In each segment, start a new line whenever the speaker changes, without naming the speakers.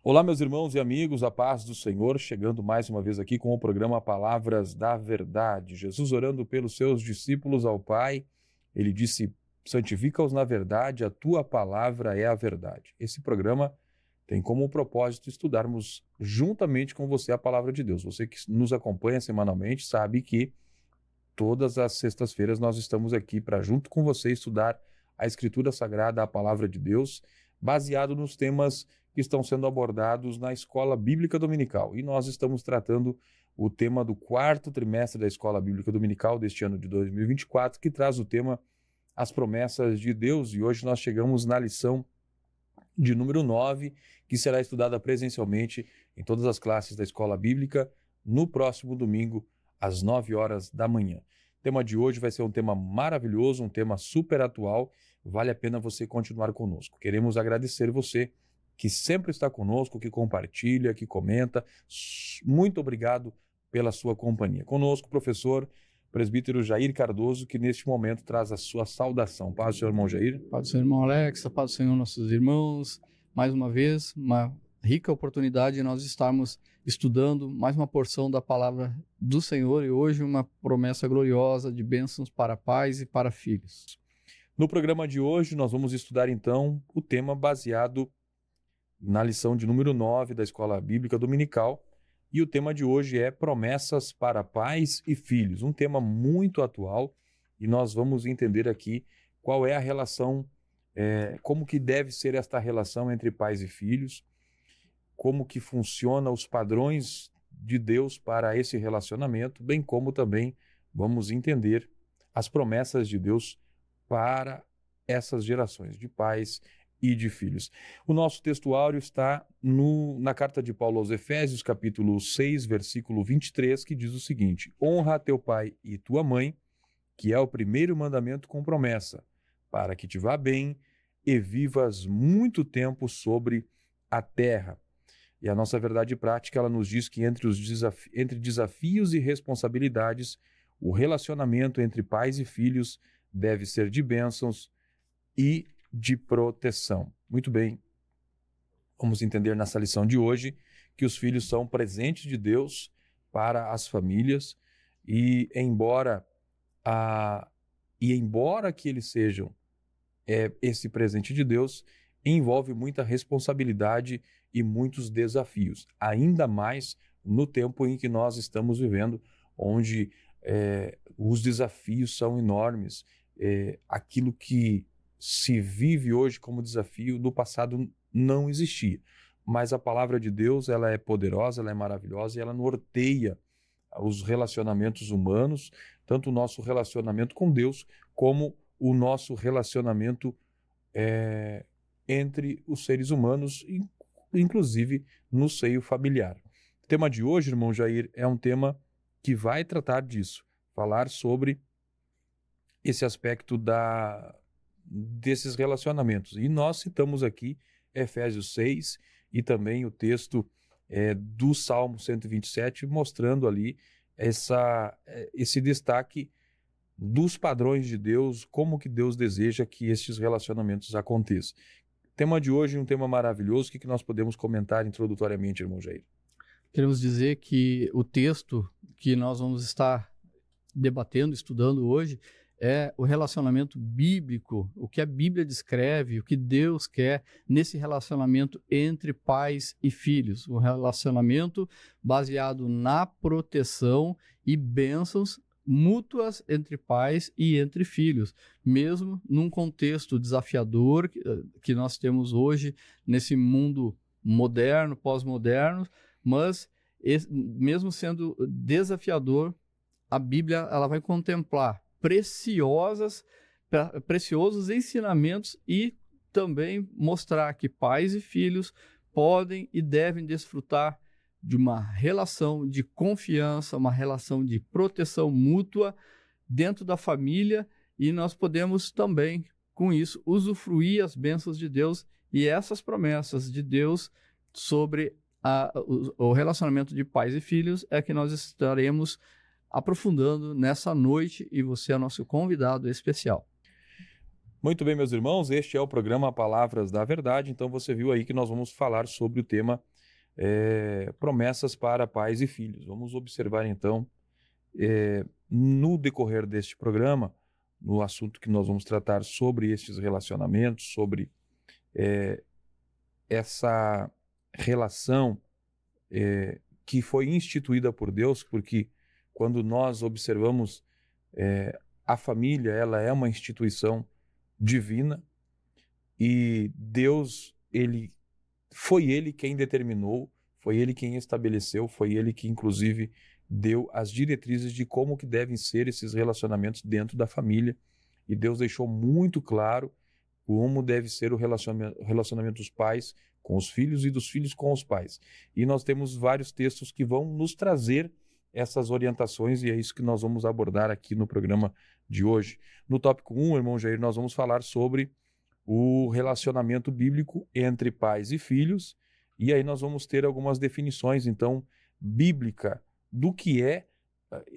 Olá, meus irmãos e amigos, a paz do Senhor, chegando mais uma vez aqui com o programa Palavras da Verdade. Jesus orando pelos seus discípulos ao Pai, ele disse: santifica-os na verdade, a tua palavra é a verdade. Esse programa tem como propósito estudarmos juntamente com você a palavra de Deus. Você que nos acompanha semanalmente sabe que todas as sextas-feiras nós estamos aqui para, junto com você, estudar a Escritura Sagrada, a palavra de Deus, baseado nos temas que estão sendo abordados na Escola Bíblica Dominical. E nós estamos tratando o tema do quarto trimestre da Escola Bíblica Dominical deste ano de 2024, que traz o tema As Promessas de Deus. E hoje nós chegamos na lição de número 9, que será estudada presencialmente em todas as classes da Escola Bíblica no próximo domingo, às 9 horas da manhã. O tema de hoje vai ser um tema maravilhoso, um tema super atual. Vale a pena você continuar conosco. Queremos agradecer você que sempre está conosco, que compartilha, que comenta. Muito obrigado pela sua companhia. Conosco, professor presbítero Jair Cardoso, que neste momento traz a sua saudação. Paz do seu irmão Jair.
Paz do seu irmão Alex, a paz do Senhor, nossos irmãos. Mais uma vez, uma rica oportunidade de nós estarmos estudando mais uma porção da palavra do Senhor e hoje uma promessa gloriosa de bênçãos para pais e para filhos.
No programa de hoje, nós vamos estudar então o tema baseado na lição de número 9 da Escola Bíblica Dominical. E o tema de hoje é promessas para pais e filhos, um tema muito atual, e nós vamos entender aqui qual é a relação, como que deve ser esta relação entre pais e filhos, como que funciona os padrões de Deus para esse relacionamento, bem como também vamos entender as promessas de Deus para essas gerações de pais e de filhos. O nosso textuário está na carta de Paulo aos Efésios, capítulo 6, versículo 23, que diz o seguinte: honra a teu pai e tua mãe, que é o primeiro mandamento com promessa, para que te vá bem e vivas muito tempo sobre a terra. E a nossa verdade prática, ela nos diz que entre desafios e responsabilidades, o relacionamento entre pais e filhos deve ser de bênçãos e de proteção. Muito bem, vamos entender nessa lição de hoje que os filhos são presentes de Deus para as famílias e embora que eles sejam esse presente de Deus, envolve muita responsabilidade e muitos desafios, ainda mais no tempo em que nós estamos vivendo, onde os desafios são enormes. Aquilo que se vive hoje como desafio, no passado não existia. Mas a palavra de Deus, ela é poderosa, ela é maravilhosa e ela norteia os relacionamentos humanos, tanto o nosso relacionamento com Deus, como o nosso relacionamento entre os seres humanos, inclusive no seio familiar. O tema de hoje, irmão Jair, é um tema que vai tratar disso, falar sobre esse aspecto desses relacionamentos. E nós citamos aqui Efésios 6 e também o texto do Salmo 127, mostrando ali esse destaque dos padrões de Deus, como que Deus deseja que estes relacionamentos aconteçam. O tema de hoje é um tema maravilhoso. O que nós podemos comentar introdutoriamente, irmão Jair?
Queremos dizer que o texto que nós vamos estar debatendo, estudando hoje, é o relacionamento bíblico, o que a Bíblia descreve, o que Deus quer nesse relacionamento entre pais e filhos. Um relacionamento baseado na proteção e bênçãos mútuas entre pais e entre filhos, mesmo num contexto desafiador que nós temos hoje nesse mundo moderno, pós-moderno, mas mesmo sendo desafiador, a Bíblia ela vai contemplar preciosos ensinamentos e também mostrar que pais e filhos podem e devem desfrutar de uma relação de confiança, uma relação de proteção mútua dentro da família, e nós podemos também, com isso, usufruir as bênçãos de Deus e essas promessas de Deus sobre o relacionamento de pais e filhos é que nós estaremos aprofundando nessa noite, e você é nosso convidado especial.
Muito bem, meus irmãos, este é o programa Palavras da Verdade. Então você viu aí que nós vamos falar sobre o tema promessas para pais e filhos. Vamos observar então, no decorrer deste programa, no assunto que nós vamos tratar sobre estes relacionamentos, sobre essa relação que foi instituída por Deus, porque quando nós observamos a família, ela é uma instituição divina e Deus, foi Ele quem determinou, foi Ele quem estabeleceu, foi Ele que inclusive deu as diretrizes de como que devem ser esses relacionamentos dentro da família, e Deus deixou muito claro como deve ser o relacionamento dos pais com os filhos e dos filhos com os pais. E nós temos vários textos que vão nos trazer essas orientações, e é isso que nós vamos abordar aqui no programa de hoje. No tópico 1, irmão Jair, nós vamos falar sobre o relacionamento bíblico entre pais e filhos, e aí nós vamos ter algumas definições, então, bíblica do que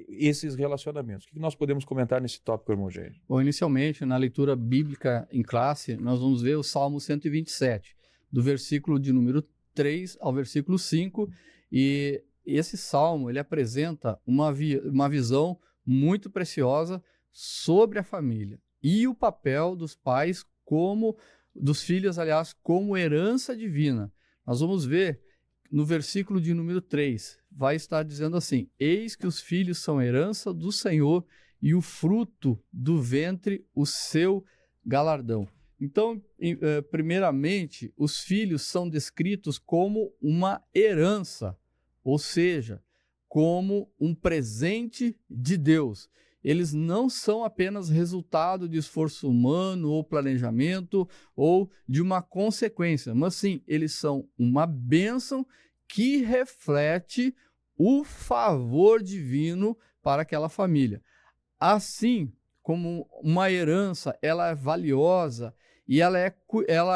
esses relacionamentos. O que nós podemos comentar nesse tópico, irmão Jair?
Bom, inicialmente, na leitura bíblica em classe, nós vamos ver o Salmo 127, do versículo de número 3 ao versículo 5, e esse salmo, ele apresenta uma visão muito preciosa sobre a família e o papel dos pais dos filhos, aliás, como herança divina. Nós vamos ver no versículo de número 3, vai estar dizendo assim: eis que os filhos são herança do Senhor e o fruto do ventre o seu galardão. Então, primeiramente, os filhos são descritos como uma herança, ou seja, como um presente de Deus. Eles não são apenas resultado de esforço humano ou planejamento ou de uma consequência, mas sim, eles são uma bênção que reflete o favor divino para aquela família. Assim como uma herança, ela é valiosa e ela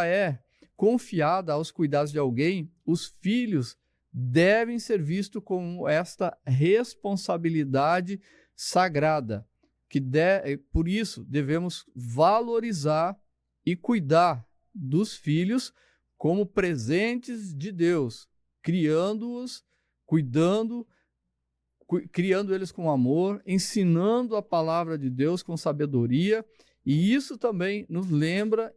é confiada aos cuidados de alguém, os filhos devem ser vistos como esta responsabilidade sagrada, por isso devemos valorizar e cuidar dos filhos como presentes de Deus, criando-os, criando eles com amor, ensinando a palavra de Deus com sabedoria, e isso também nos lembra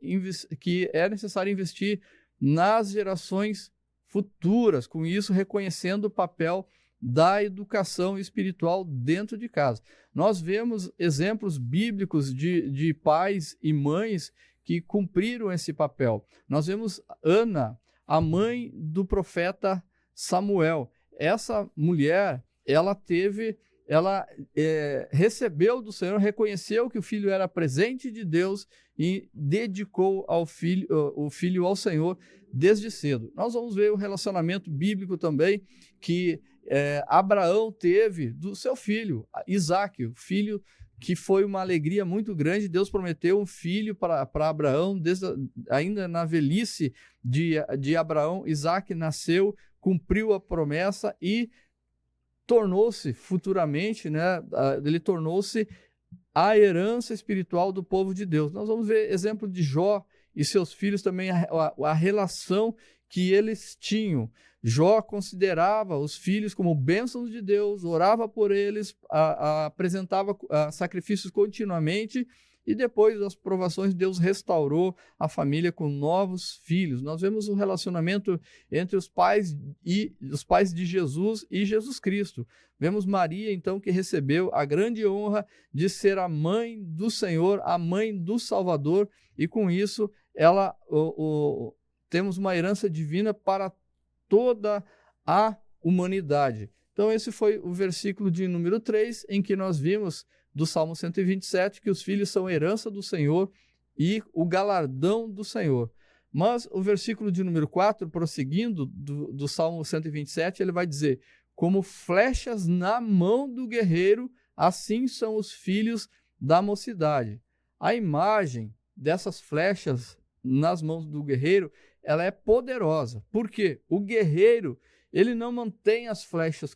que é necessário investir nas gerações futuras, com isso reconhecendo o papel da educação espiritual dentro de casa. Nós vemos exemplos bíblicos de pais e mães que cumpriram esse papel. Nós vemos Ana, a mãe do profeta Samuel. Essa mulher, ela recebeu do Senhor, reconheceu que o filho era presente de Deus e dedicou o filho ao Senhor desde cedo. Nós vamos ver o relacionamento bíblico também que Abraão teve do seu filho, Isaque, o filho que foi uma alegria muito grande. Deus prometeu um filho para Abraão, ainda na velhice de Abraão. Isaque nasceu, cumpriu a promessa e tornou-se futuramente, ele tornou-se a herança espiritual do povo de Deus. Nós vamos ver exemplo de Jó e seus filhos também, a relação que eles tinham. Jó considerava os filhos como bênçãos de Deus, orava por eles, apresentava sacrifícios continuamente, e depois das provações, Deus restaurou a família com novos filhos. Nós vemos o relacionamento entre os pais de Jesus e Jesus Cristo. Vemos Maria, então, que recebeu a grande honra de ser a mãe do Senhor, a mãe do Salvador, e com isso temos uma herança divina para toda a humanidade. Então, esse foi o versículo de número 3, em que nós vimos do Salmo 127, que os filhos são herança do Senhor e o galardão do Senhor. Mas o versículo de número 4, prosseguindo do Salmo 127, ele vai dizer: como flechas na mão do guerreiro, assim são os filhos da mocidade. A imagem dessas flechas nas mãos do guerreiro, ela é poderosa. Por quê? O guerreiro, ele não mantém as flechas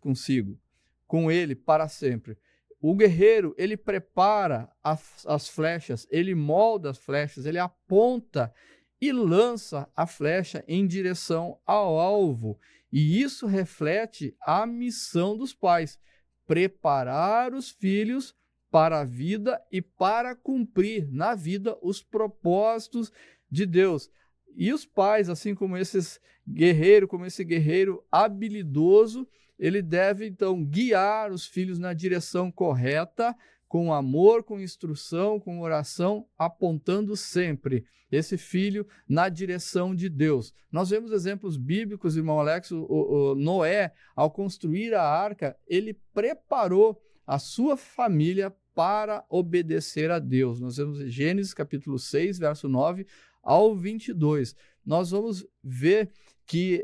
com ele para sempre. O guerreiro, ele prepara as flechas, ele molda as flechas, ele aponta e lança a flecha em direção ao alvo. E isso reflete a missão dos pais: preparar os filhos para a vida e para cumprir na vida os propósitos de Deus. E os pais, assim como esse guerreiro habilidoso, ele deve então guiar os filhos na direção correta, com amor, com instrução, com oração, apontando sempre esse filho na direção de Deus. Nós vemos exemplos bíblicos, irmão Alex. O Noé, ao construir a arca, ele preparou a sua família para obedecer a Deus. Nós vemos Gênesis capítulo 6, verso 9 ao 22. Nós vamos ver que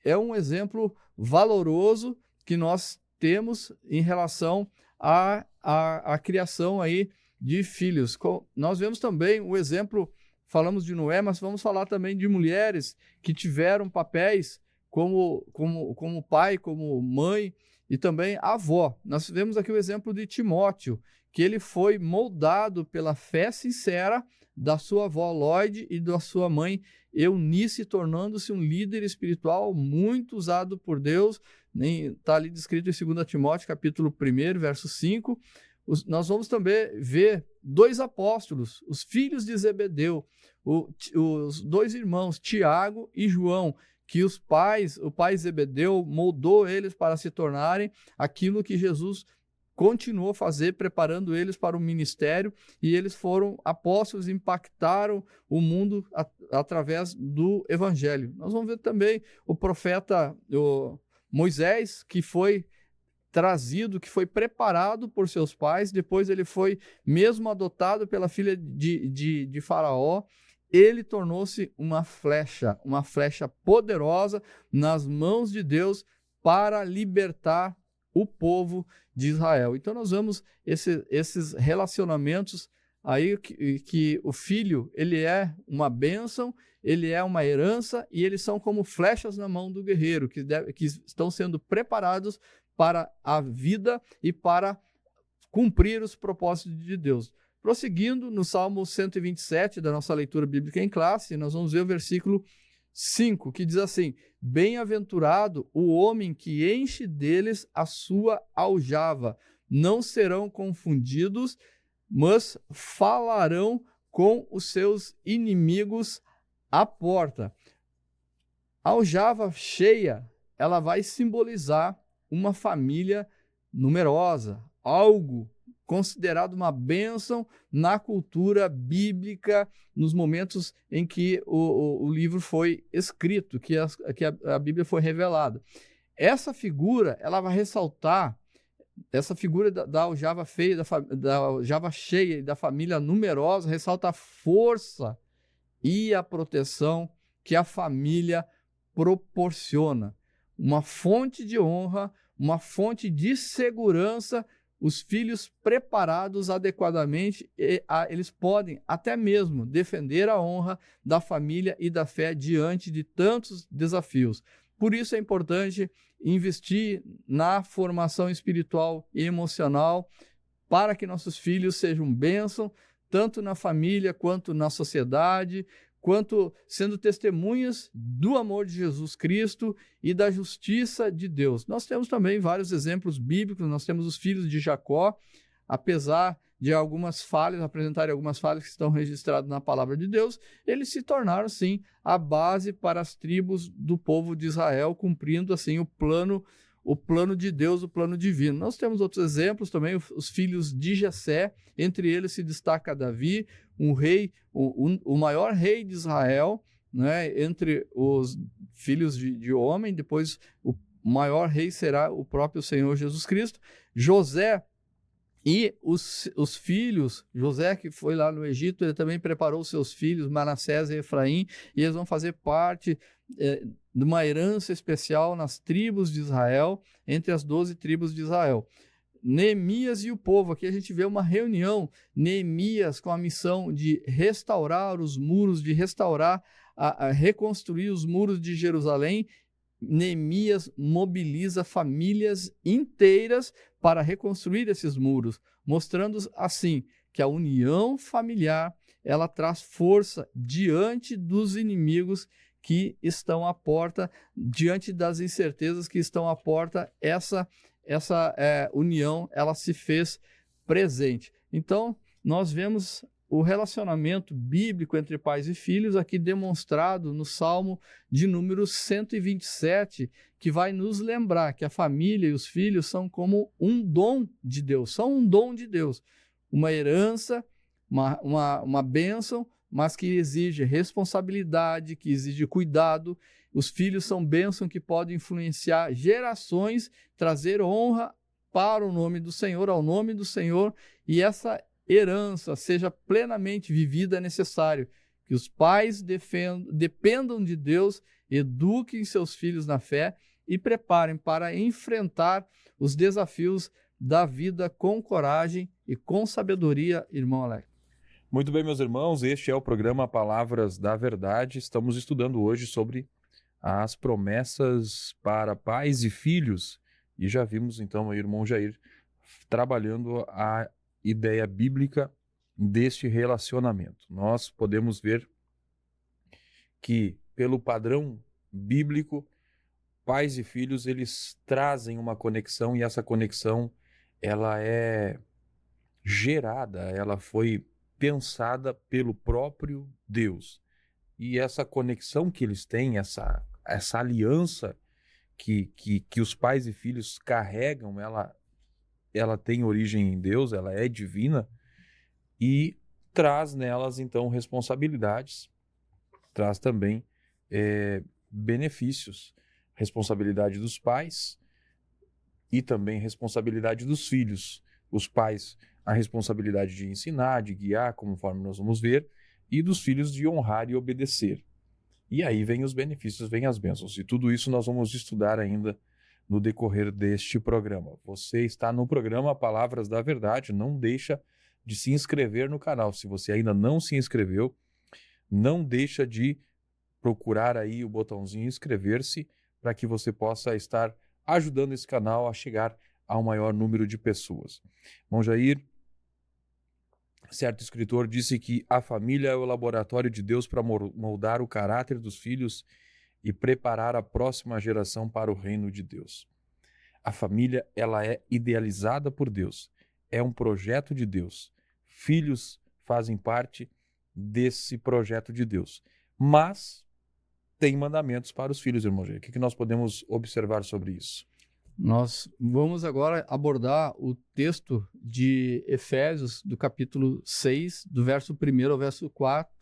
é um exemplo valoroso que nós temos em relação à criação aí de filhos. Nós vemos também o exemplo, falamos de Noé, mas vamos falar também de mulheres que tiveram papéis como pai, como mãe e também avó. Nós vemos aqui o exemplo de Timóteo, que ele foi moldado pela fé sincera da sua avó Lloyd e da sua mãe Eunice, tornando-se um líder espiritual muito usado por Deus. Está ali descrito em 2 Timóteo, capítulo 1, verso 5. Nós vamos também ver dois apóstolos, os filhos de Zebedeu, os dois irmãos, Tiago e João, que o pai Zebedeu moldou eles para se tornarem aquilo que Jesus continuou a fazer, preparando eles para o ministério, e eles foram apóstolos, impactaram o mundo através do evangelho. Nós vamos ver também o profeta Moisés, que foi trazido, que foi preparado por seus pais, depois ele foi mesmo adotado pela filha de Faraó. Ele tornou-se uma flecha poderosa nas mãos de Deus para libertar o povo de Israel. Então nós vemos esses relacionamentos aí que o filho, ele é uma bênção, ele é uma herança, e eles são como flechas na mão do guerreiro, que estão sendo preparados para a vida e para cumprir os propósitos de Deus. Prosseguindo no Salmo 127 da nossa leitura bíblica em classe, nós vamos ver o versículo 5, que diz assim: bem-aventurado o homem que enche deles a sua aljava, não serão confundidos, mas falarão com os seus inimigos à porta. A aljava cheia, ela vai simbolizar uma família numerosa, algo considerado uma bênção na cultura bíblica, nos momentos em que o livro foi escrito, que a Bíblia foi revelada. Essa figura, ela vai ressaltar, essa figura da aljava feia, da aljava cheia e da família numerosa, ressalta a força e a proteção que a família proporciona. Uma fonte de honra, uma fonte de segurança. Os filhos preparados adequadamente, eles podem até mesmo defender a honra da família e da fé diante de tantos desafios. Por isso é importante investir na formação espiritual e emocional para que nossos filhos sejam bênção, tanto na família quanto na sociedade, quanto sendo testemunhas do amor de Jesus Cristo e da justiça de Deus. Nós temos também vários exemplos bíblicos. Nós temos os filhos de Jacó, apesar de algumas falhas, apresentarem algumas falhas que estão registradas na palavra de Deus, eles se tornaram, sim, a base para as tribos do povo de Israel, cumprindo, assim, o plano de Deus, o plano divino. Nós temos outros exemplos também, os filhos de Jessé, entre eles se destaca Davi, um rei, o maior rei de Israel, né, entre os filhos de homem. Depois o maior rei será o próprio Senhor Jesus Cristo. José e os filhos, José que foi lá no Egito, ele também preparou seus filhos, Manassés e Efraim, e eles vão fazer parte de uma herança especial nas tribos de Israel, entre as 12 tribos de Israel. Neemias e o povo, aqui a gente vê uma reunião, Neemias com a missão de restaurar os muros, de restaurar, reconstruir os muros de Jerusalém, Neemias mobiliza famílias inteiras para reconstruir esses muros, mostrando assim que a união familiar ela traz força diante dos inimigos que estão à porta, diante das incertezas que estão à porta. Essa união ela se fez presente. Então, nós vemos o relacionamento bíblico entre pais e filhos aqui demonstrado no Salmo de número 127, que vai nos lembrar que a família e os filhos são como um dom de Deus, são um dom de Deus, uma herança, uma bênção, mas que exige responsabilidade, que exige cuidado. Os filhos são bênçãos que podem influenciar gerações, trazer honra para o nome do Senhor, ao nome do Senhor, e essa herança seja plenamente vivida. É necessário que os pais dependam de Deus, eduquem seus filhos na fé e preparem para enfrentar os desafios da vida com coragem e com sabedoria, irmão Alex.
Muito bem, meus irmãos, este é o programa Palavras da Verdade. Estamos estudando hoje sobre as promessas para pais e filhos. E já vimos, então, o irmão Jair trabalhando a ideia bíblica deste relacionamento. Nós podemos ver que, pelo padrão bíblico, pais e filhos, eles trazem uma conexão, e essa conexão, ela é gerada, ela foi pensada pelo próprio Deus. E essa conexão que eles têm, essa aliança que os pais e filhos carregam, ela tem origem em Deus, ela é divina, e traz nelas, então, responsabilidades, traz também benefícios, responsabilidade dos pais e também responsabilidade dos filhos. Os pais, a responsabilidade de ensinar, de guiar, conforme nós vamos ver, e dos filhos de honrar e obedecer. E aí vem os benefícios, vem as bênçãos, e tudo isso nós vamos estudar ainda no decorrer deste programa. Você está no programa Palavras da Verdade, não deixa de se inscrever no canal. Se você ainda não se inscreveu, não deixa de procurar aí o botãozinho inscrever-se para que você possa estar ajudando esse canal a chegar ao maior número de pessoas. Irmão Jair, certo escritor disse que a família é o laboratório de Deus para moldar o caráter dos filhos e preparar a próxima geração para o reino de Deus. A família, ela é idealizada por Deus, é um projeto de Deus. Filhos fazem parte desse projeto de Deus, mas tem mandamentos para os filhos, irmão Jair. O que nós podemos observar sobre isso?
Nós vamos agora abordar o texto de Efésios, do capítulo 6, do verso 1 ao verso 4,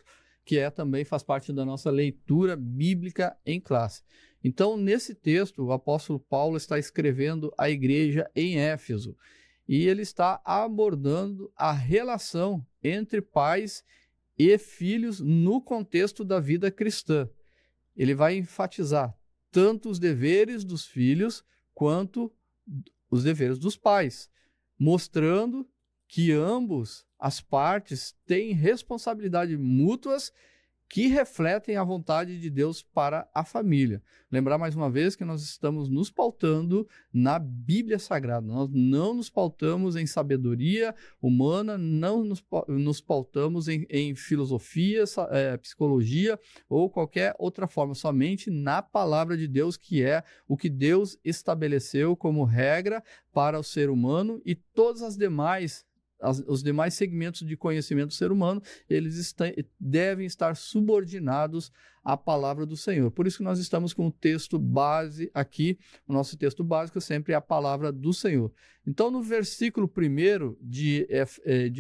que também faz parte da nossa leitura bíblica em classe. Então, nesse texto, o apóstolo Paulo está escrevendo à igreja em Éfeso, e ele está abordando a relação entre pais e filhos no contexto da vida cristã. Ele vai enfatizar tanto os deveres dos filhos quanto os deveres dos pais, mostrando que ambos as partes têm responsabilidades mútuas que refletem a vontade de Deus para a família. Lembrar mais uma vez que nós estamos nos pautando na Bíblia Sagrada. Nós não nos pautamos em sabedoria humana, não nos pautamos em filosofia, psicologia ou qualquer outra forma, somente na palavra de Deus, que é o que Deus estabeleceu como regra para o ser humano, e todas as demais os demais segmentos de conhecimento do ser humano, eles devem estar subordinados à palavra do Senhor. Por isso que nós estamos com o texto base aqui, o nosso texto básico sempre é a palavra do Senhor. Então, no versículo 1 de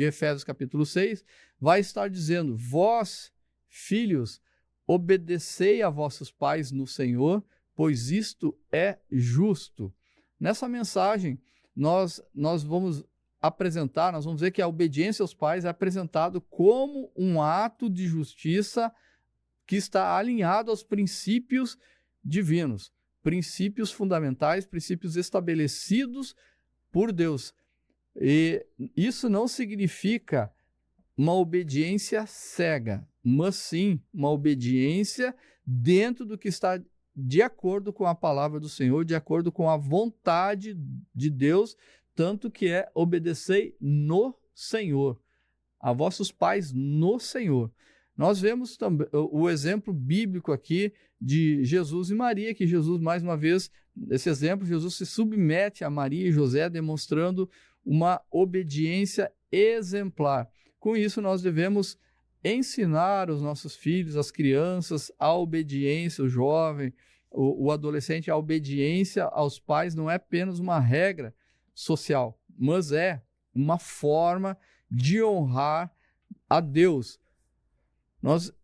Efésios capítulo 6, vai estar dizendo: vós, filhos, obedecei a vossos pais no Senhor, pois isto é justo. Nessa mensagem, nós vamos ver que a obediência aos pais é apresentado como um ato de justiça que está alinhado aos princípios divinos, princípios fundamentais, princípios estabelecidos por Deus. E isso não significa uma obediência cega, mas sim uma obediência dentro do que está de acordo com a palavra do Senhor, de acordo com a vontade de Deus, tanto que é obedecer no Senhor, a vossos pais no Senhor. Nós vemos também o exemplo bíblico aqui de Jesus e Maria, que Jesus, mais uma vez, nesse exemplo, Jesus se submete a Maria e José, demonstrando uma obediência exemplar. Com isso, nós devemos ensinar os nossos filhos, as crianças, a obediência, o jovem, o adolescente, a obediência aos pais não é apenas uma regra social, mas é uma forma de honrar a Deus.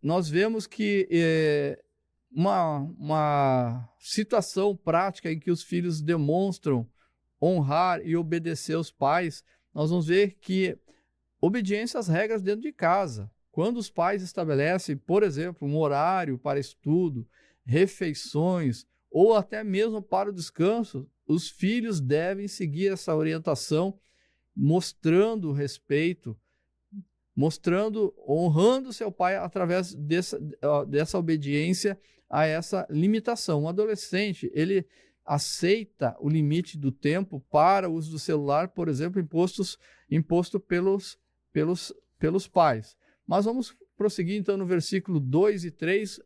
Nós vemos que uma situação prática em que os filhos demonstram honrar e obedecer aos pais, nós vamos ver que obediência às regras dentro de casa. Quando os pais estabelecem, por exemplo, um horário para estudo, refeições ou até mesmo para o descanso, os filhos devem seguir essa orientação, mostrando respeito, honrando seu pai através dessa obediência a essa limitação. Um adolescente, ele aceita o limite do tempo para o uso do celular, por exemplo, imposto pelos pais. Mas vamos prosseguir então no versículo 2 e 3,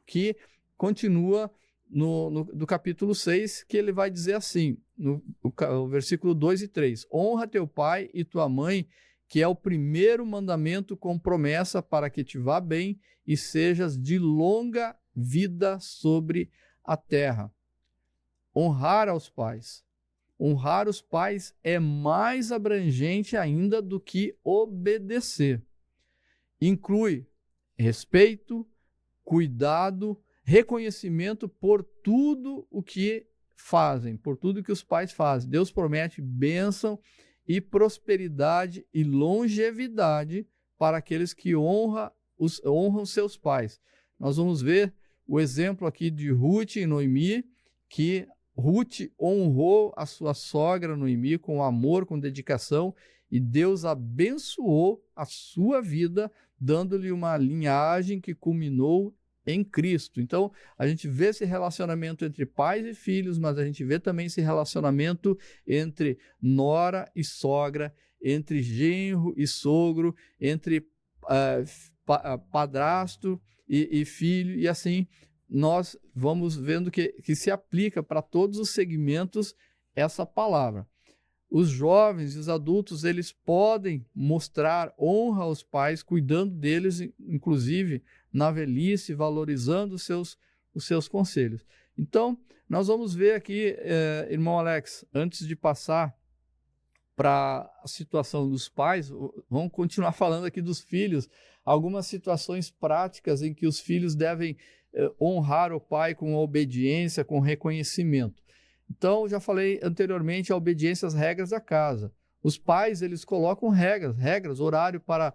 que continua do capítulo 6, que ele vai dizer assim, no versículo 2 e 3, honra teu pai e tua mãe, que é o primeiro mandamento com promessa para que te vá bem e sejas de longa vida sobre a terra. Honrar aos pais. Honrar os pais é mais abrangente ainda do que obedecer. Inclui respeito, cuidado, reconhecimento por tudo o que fazem, por tudo que os pais fazem. Deus promete bênção e prosperidade e longevidade para aqueles que honram seus pais. Nós vamos ver o exemplo aqui de Ruth e Noemi, que Ruth honrou a sua sogra Noemi com amor, com dedicação, e Deus abençoou a sua vida, dando-lhe uma linhagem que culminou em Cristo. Então, a gente vê esse relacionamento entre pais e filhos, mas a gente vê também esse relacionamento entre nora e sogra, entre genro e sogro, entre padrasto e filho, e assim nós vamos vendo que se aplica para todos os segmentos essa palavra. Os jovens e os adultos, eles podem mostrar honra aos pais, cuidando deles, inclusive na velhice, valorizando os seus conselhos. Então, nós vamos ver aqui, irmão Alex, antes de passar para a situação dos pais, vamos continuar falando aqui dos filhos, algumas situações práticas em que os filhos devem honrar o pai com obediência, com reconhecimento. Então, já falei anteriormente, a obediência às regras da casa. Os pais, eles colocam regras, horário para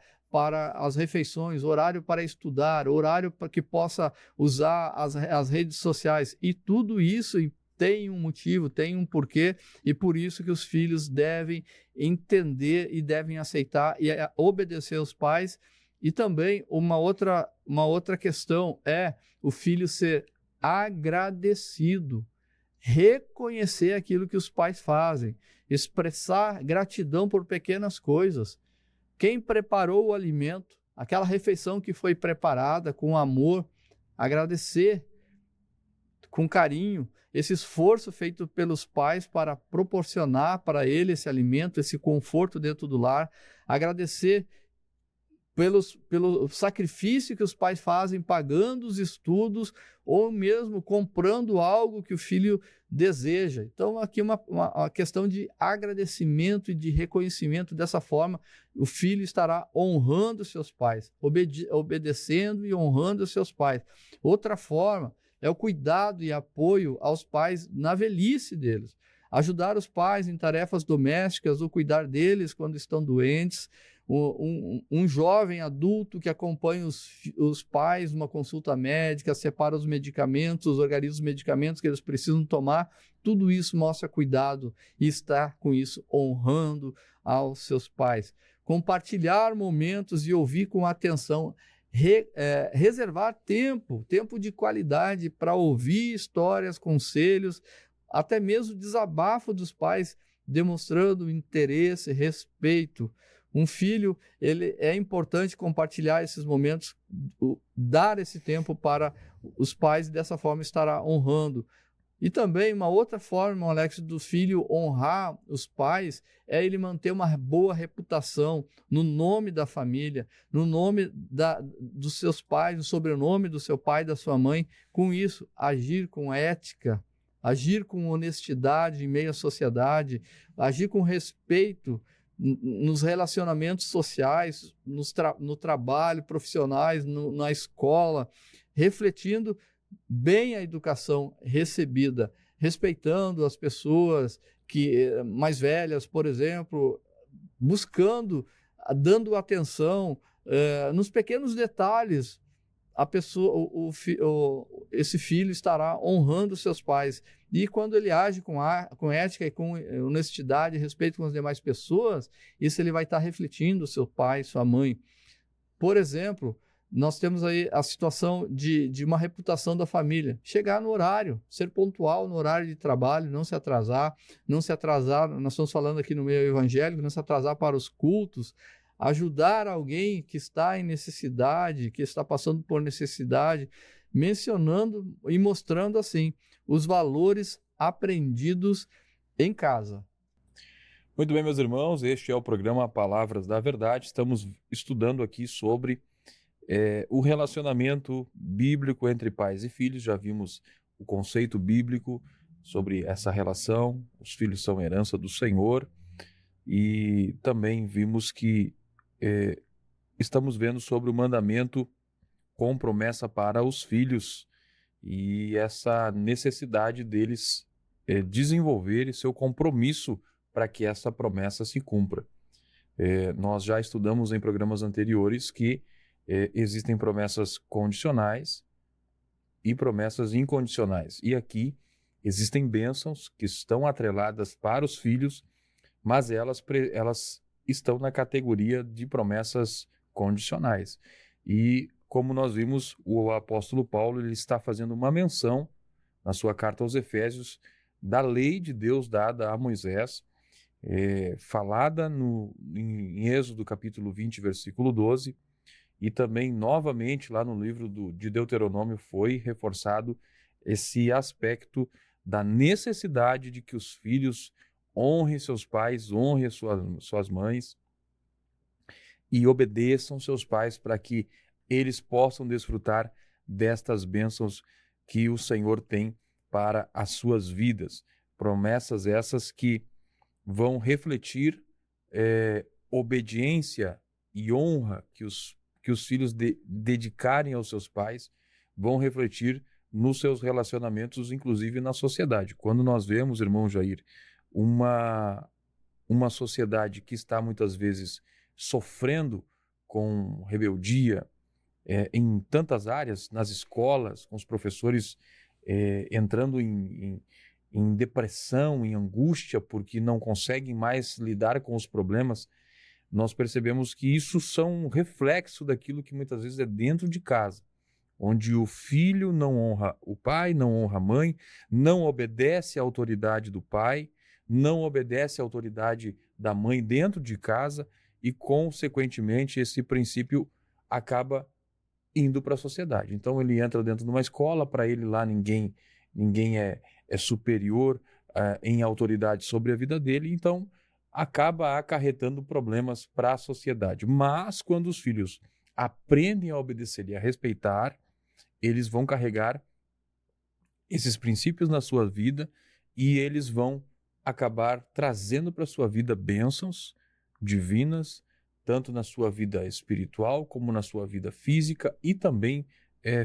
as refeições, horário para estudar, horário para que possa usar as redes sociais. E tudo isso tem um motivo, tem um porquê, e por isso que os filhos devem entender e devem aceitar e obedecer aos pais. E também uma outra questão é o filho ser agradecido, reconhecer aquilo que os pais fazem, expressar gratidão por pequenas coisas. Quem preparou o alimento, aquela refeição que foi preparada com amor, agradecer com carinho, esse esforço feito pelos pais para proporcionar para ele esse alimento, esse conforto dentro do lar, agradecer pelo sacrifício que os pais fazem pagando os estudos ou mesmo comprando algo que o filho deseja. Então, aqui uma questão de agradecimento e de reconhecimento. Dessa forma, o filho estará honrando seus pais, obedecendo e honrando seus pais. Outra forma é o cuidado e apoio aos pais na velhice deles. Ajudar os pais em tarefas domésticas ou cuidar deles quando estão doentes. Um jovem adulto que acompanha os pais numa consulta médica, separa os medicamentos, organiza os medicamentos que eles precisam tomar, tudo isso mostra cuidado e está com isso honrando aos seus pais. Compartilhar momentos e ouvir com atenção, reservar tempo de qualidade para ouvir histórias, conselhos, até mesmo desabafo dos pais, demonstrando interesse, respeito. Um filho, é importante compartilhar esses momentos, dar esse tempo para os pais e dessa forma estará honrando. E também uma outra forma, Alex, do filho honrar os pais é ele manter uma boa reputação no nome da família, no nome dos seus pais, no sobrenome do seu pai e da sua mãe. Com isso, agir com ética, agir com honestidade em meio à sociedade, agir com respeito nos relacionamentos sociais, no trabalho, profissionais, na escola, refletindo bem a educação recebida, respeitando as pessoas mais velhas, por exemplo, buscando, dando atenção nos pequenos detalhes. A pessoa, esse filho estará honrando seus pais. E quando ele age com ética e com honestidade e respeito com as demais pessoas, isso ele vai estar refletindo seu pai, sua mãe. Por exemplo, nós temos aí a situação de uma reputação da família. Chegar no horário, ser pontual no horário de trabalho, não se atrasar, nós estamos falando aqui no meio evangélico, não se atrasar para os cultos, ajudar alguém que está em necessidade, que está passando por necessidade, mencionando e mostrando assim os valores aprendidos em casa.
Muito bem, meus irmãos, este é o programa Palavras da Verdade. Estamos estudando aqui sobre o relacionamento bíblico entre pais e filhos. Já vimos o conceito bíblico sobre essa relação. Os filhos são herança do Senhor. E também vimos que estamos vendo sobre o mandamento com promessa para os filhos e essa necessidade deles desenvolverem seu compromisso para que essa promessa se cumpra. Nós já estudamos em programas anteriores que existem promessas condicionais e promessas incondicionais. E aqui existem bênçãos que estão atreladas para os filhos, mas elas estão na categoria de promessas condicionais. E como nós vimos, o apóstolo Paulo ele está fazendo uma menção na sua carta aos Efésios da lei de Deus dada a Moisés, falada em Êxodo capítulo 20, versículo 12, e também novamente lá no livro de Deuteronômio foi reforçado esse aspecto da necessidade de que os filhos honrem seus pais, honrem suas mães e obedeçam seus pais para que eles possam desfrutar destas bênçãos que o Senhor tem para as suas vidas. Promessas essas que vão refletir obediência e honra que os filhos dedicarem aos seus pais, vão refletir nos seus relacionamentos, inclusive na sociedade. Quando nós vemos, irmão Jair, uma sociedade que está muitas vezes sofrendo com rebeldia em tantas áreas, nas escolas, com os professores entrando em depressão, em angústia, porque não conseguem mais lidar com os problemas, nós percebemos que isso são um reflexo daquilo que muitas vezes é dentro de casa, onde o filho não honra o pai, não honra a mãe, não obedece à autoridade do pai, não obedece à autoridade da mãe dentro de casa e, consequentemente, esse princípio acaba indo para a sociedade. Então, ele entra dentro de uma escola, para ele lá ninguém é superior em autoridade sobre a vida dele, então acaba acarretando problemas para a sociedade. Mas quando os filhos aprendem a obedecer e a respeitar, eles vão carregar esses princípios na sua vida e eles vão acabar trazendo para a sua vida bênçãos divinas, tanto na sua vida espiritual como na sua vida física e também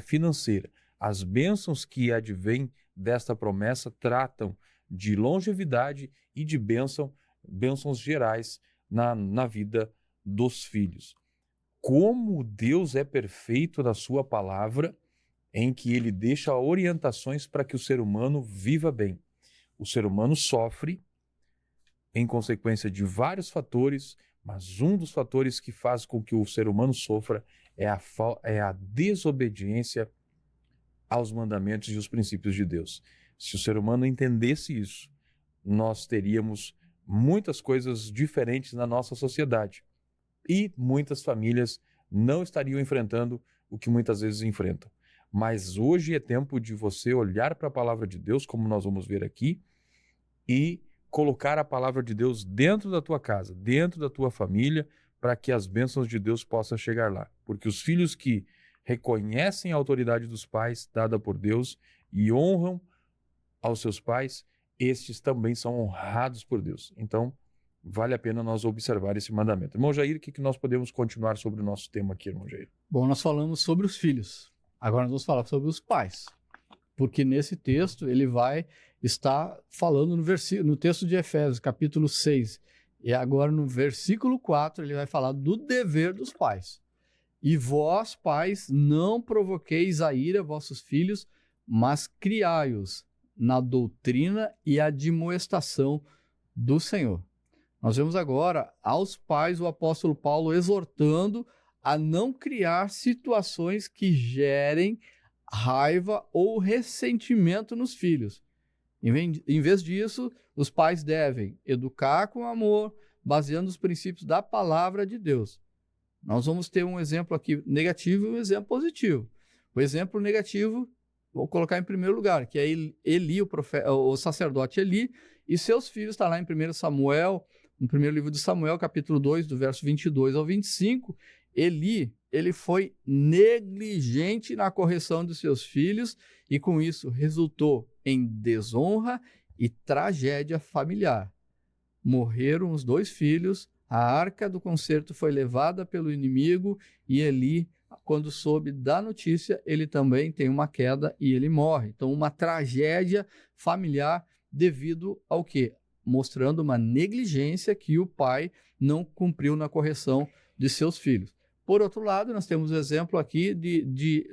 financeira. As bênçãos que advêm desta promessa tratam de longevidade e de bênçãos gerais na vida dos filhos. Como Deus é perfeito na sua palavra, em que ele deixa orientações para que o ser humano viva bem. O ser humano sofre em consequência de vários fatores, mas um dos fatores que faz com que o ser humano sofra é a desobediência aos mandamentos e os princípios de Deus. Se o ser humano entendesse isso, nós teríamos muitas coisas diferentes na nossa sociedade e muitas famílias não estariam enfrentando o que muitas vezes enfrentam. Mas hoje é tempo de você olhar para a palavra de Deus, como nós vamos ver aqui, e colocar a palavra de Deus dentro da tua casa, dentro da tua família, para que as bênçãos de Deus possam chegar lá. Porque os filhos que reconhecem a autoridade dos pais dada por Deus e honram aos seus pais, estes também são honrados por Deus. Então, vale a pena nós observar esse mandamento. Irmão Jair, o que nós podemos continuar sobre o nosso tema aqui, irmão Jair?
Bom, nós falamos sobre os filhos. Agora nós vamos falar sobre os pais. Porque nesse texto ele vai estar falando no texto de Efésios, capítulo 6. E agora no versículo 4 ele vai falar do dever dos pais. E vós, pais, não provoqueis a ira vossos filhos, mas criai-os na doutrina e admoestação do Senhor. Nós vemos agora aos pais o apóstolo Paulo exortando a não criar situações que gerem raiva ou ressentimento nos filhos. Em vez disso, os pais devem educar com amor, baseando os princípios da palavra de Deus. Nós vamos ter um exemplo aqui negativo e um exemplo positivo. O exemplo negativo, vou colocar em primeiro lugar, que é Eli, o sacerdote Eli, e seus filhos, está lá em 1 Samuel, no primeiro livro de Samuel, capítulo 2, do verso 22 ao 25, Eli, ele foi negligente na correção de seus filhos e com isso resultou em desonra e tragédia familiar. Morreram os 2 filhos, a arca do concerto foi levada pelo inimigo e Eli, quando soube da notícia, ele também tem uma queda e ele morre. Então, uma tragédia familiar devido ao quê? Mostrando uma negligência que o pai não cumpriu na correção de seus filhos. Por outro lado, nós temos o exemplo aqui de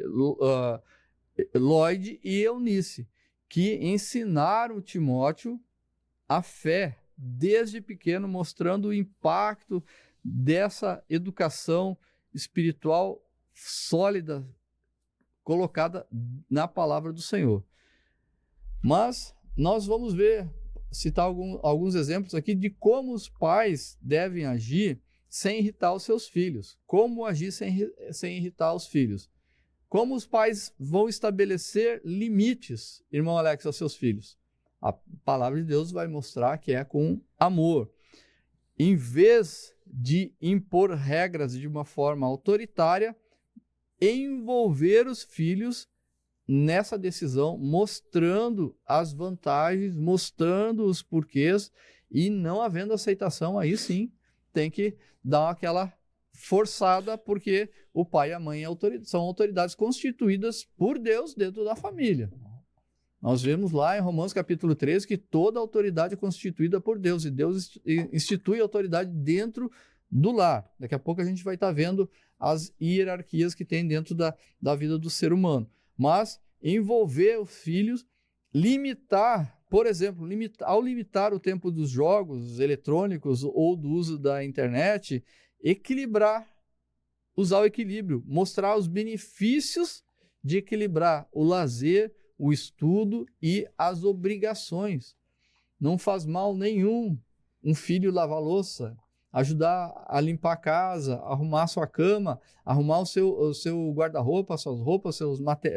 Lloyd e Eunice, que ensinaram Timóteo a fé desde pequeno, mostrando o impacto dessa educação espiritual sólida colocada na palavra do Senhor. Mas nós vamos citar alguns exemplos aqui de como os pais devem agir sem irritar os seus filhos. Como agir sem irritar os filhos? Como os pais vão estabelecer limites, irmão Alex, aos seus filhos? A palavra de Deus vai mostrar que é com amor. Em vez de impor regras de uma forma autoritária, envolver os filhos nessa decisão, mostrando as vantagens, mostrando os porquês, e não havendo aceitação, aí sim, tem que dar aquela forçada, porque o pai e a mãe são autoridades constituídas por Deus dentro da família. Nós vemos lá em Romanos capítulo 13 que toda autoridade é constituída por Deus, e Deus institui autoridade dentro do lar. Daqui a pouco a gente vai estar vendo as hierarquias que tem dentro da vida do ser humano. Mas envolver os filhos, limitar, por exemplo, ao limitar o tempo dos jogos eletrônicos ou do uso da internet, equilibrar, usar o equilíbrio, mostrar os benefícios de equilibrar o lazer, o estudo e as obrigações. Não faz mal nenhum um filho lavar louça, ajudar a casa, arrumar sua cama, arrumar o seu guarda-roupa, suas roupas,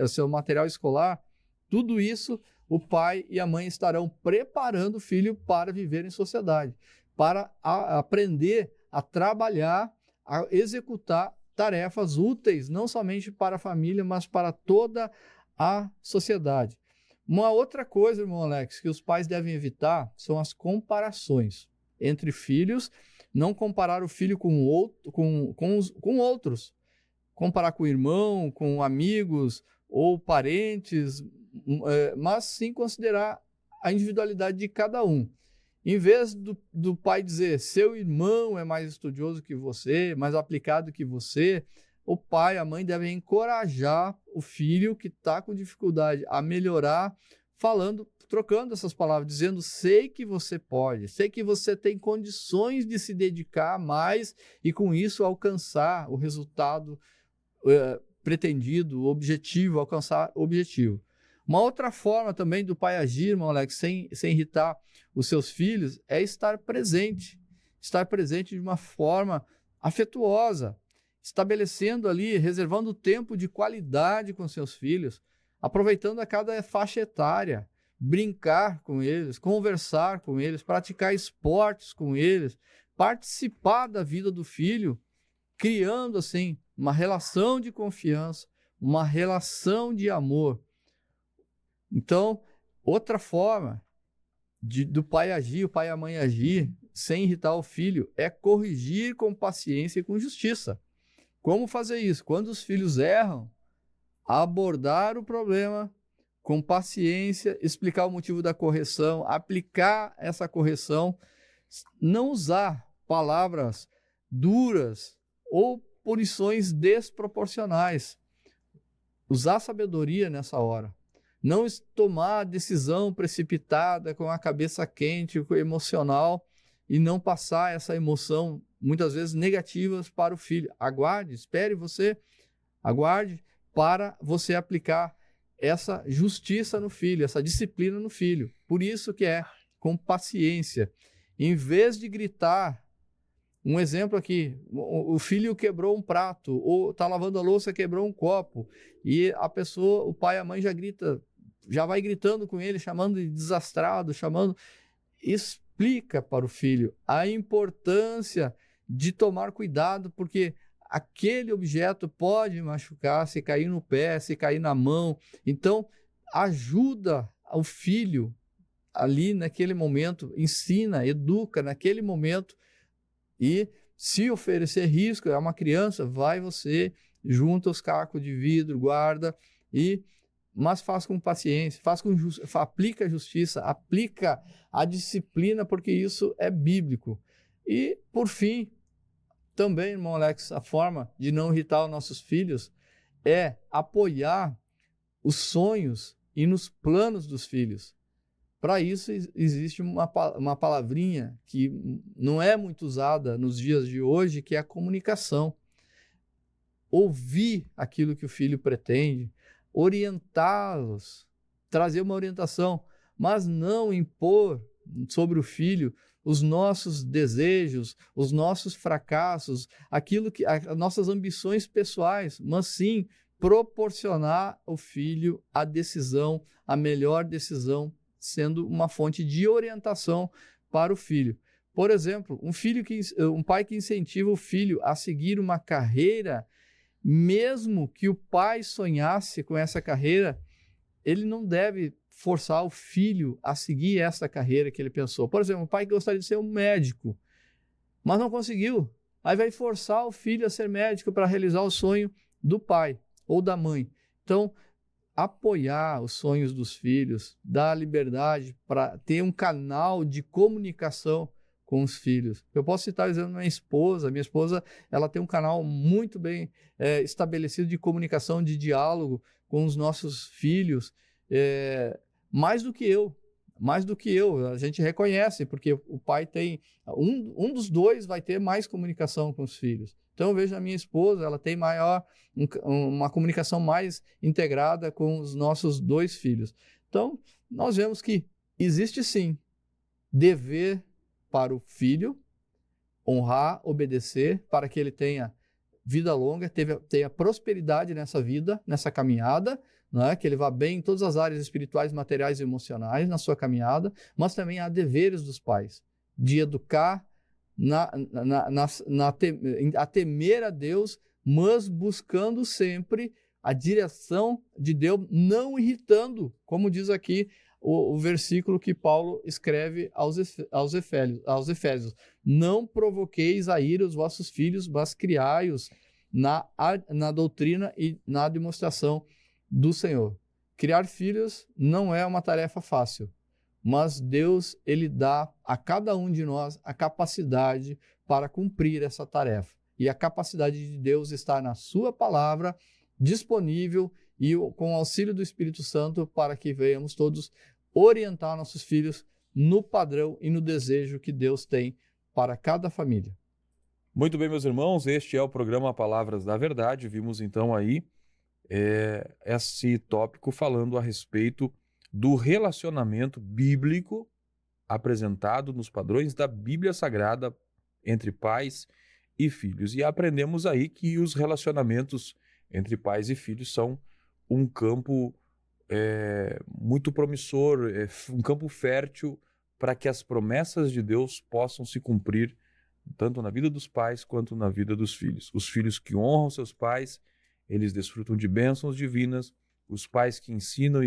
seu material escolar. Tudo isso o pai e a mãe estarão preparando o filho para viver em sociedade, para aprender a trabalhar, a executar tarefas úteis, não somente para a família, mas para toda a sociedade. Uma outra coisa, irmão Alex, que os pais devem evitar são as comparações entre filhos. Não comparar o filho com outros. Comparar com o irmão, com amigos ou parentes, mas sim considerar a individualidade de cada um. Em vez do pai dizer seu irmão é mais estudioso que você, mais aplicado que você, o pai e a mãe devem encorajar o filho que está com dificuldade a melhorar, trocando essas palavras, dizendo: sei que você pode, sei que você tem condições de se dedicar mais e com isso alcançar o resultado pretendido, objetivo, alcançar objetivo. Uma outra forma também do pai agir, irmão Alex, sem irritar os seus filhos, é estar presente de uma forma afetuosa, estabelecendo ali, reservando tempo de qualidade com seus filhos, aproveitando a cada faixa etária, brincar com eles, conversar com eles, praticar esportes com eles, participar da vida do filho, criando assim uma relação de confiança, uma relação de amor. Então, outra forma do pai agir, o pai e a mãe agir, sem irritar o filho, é corrigir com paciência e com justiça. Como fazer isso? Quando os filhos erram, abordar o problema com paciência, explicar o motivo da correção, aplicar essa correção, não usar palavras duras ou punições desproporcionais. Usar sabedoria nessa hora. Não tomar decisão precipitada, com a cabeça quente, com o emocional, e não passar essa emoção, muitas vezes negativas, para o filho. Aguarde, espere você, aguarde para você aplicar essa justiça no filho, essa disciplina no filho. Por isso que é com paciência. Em vez de gritar, um exemplo aqui, o filho quebrou um prato, ou está lavando a louça, quebrou um copo, e a pessoa, o pai e a mãe já grita, já vai gritando com ele, chamando de desastrado, explica para o filho a importância de tomar cuidado, porque aquele objeto pode machucar, se cair no pé, se cair na mão. Então, ajuda o filho ali naquele momento, ensina, educa naquele momento. E se oferecer risco, é uma criança, vai você, junta os cacos de vidro, guarda, mas faz com paciência, aplica a justiça, aplica a disciplina, porque isso é bíblico. E, por fim, também, irmão Alex, a forma de não irritar os nossos filhos é apoiar os sonhos e nos planos dos filhos. Para isso, existe uma palavrinha que não é muito usada nos dias de hoje, que é a comunicação. Ouvir aquilo que o filho pretende, orientá-los, trazer uma orientação, mas não impor sobre o filho os nossos desejos, os nossos fracassos, as nossas ambições pessoais, mas sim proporcionar ao filho a decisão, a melhor decisão, sendo uma fonte de orientação para o filho. Por exemplo, um pai que incentiva o filho a seguir uma carreira, mesmo que o pai sonhasse com essa carreira, ele não deve forçar o filho a seguir essa carreira que ele pensou. Por exemplo, um pai que gostaria de ser um médico, mas não conseguiu. Aí vai forçar o filho a ser médico para realizar o sonho do pai ou da mãe. Então, apoiar os sonhos dos filhos, dar liberdade para ter um canal de comunicação com os filhos. Eu posso citar o exemplo da minha esposa. Minha esposa, ela tem um canal muito bem estabelecido de comunicação, de diálogo com os nossos filhos, mais do que eu. A gente reconhece, porque o pai tem... Um dos dois vai ter mais comunicação com os filhos. Então, eu vejo a minha esposa, ela tem uma comunicação mais integrada com os nossos dois filhos. Então, nós vemos que existe sim dever para o filho, honrar, obedecer, para que ele tenha vida longa, tenha prosperidade nessa vida, nessa caminhada, né? Que ele vá bem em todas as áreas espirituais, materiais e emocionais na sua caminhada, mas também há deveres dos pais, de educar, a temer a Deus, mas buscando sempre a direção de Deus, não irritando, como diz aqui o versículo que Paulo escreve aos Efésios. Não provoqueis a ira os vossos filhos, mas criai-os na doutrina e na demonstração do Senhor. Criar filhos não é uma tarefa fácil, mas Deus, ele dá a cada um de nós a capacidade para cumprir essa tarefa. E a capacidade de Deus está na sua palavra, disponível, e com o auxílio do Espírito Santo, para que venhamos todos orientar nossos filhos no padrão e no desejo que Deus tem para cada família.
Muito bem, meus irmãos, este é o programa Palavras da Verdade. Vimos então aí esse tópico falando a respeito do relacionamento bíblico apresentado nos padrões da Bíblia Sagrada entre pais e filhos. E aprendemos aí que os relacionamentos entre pais e filhos são um campo muito promissor, um campo fértil para que as promessas de Deus possam se cumprir tanto na vida dos pais quanto na vida dos filhos. Os filhos que honram seus pais, eles desfrutam de bênçãos divinas. Os pais que ensinam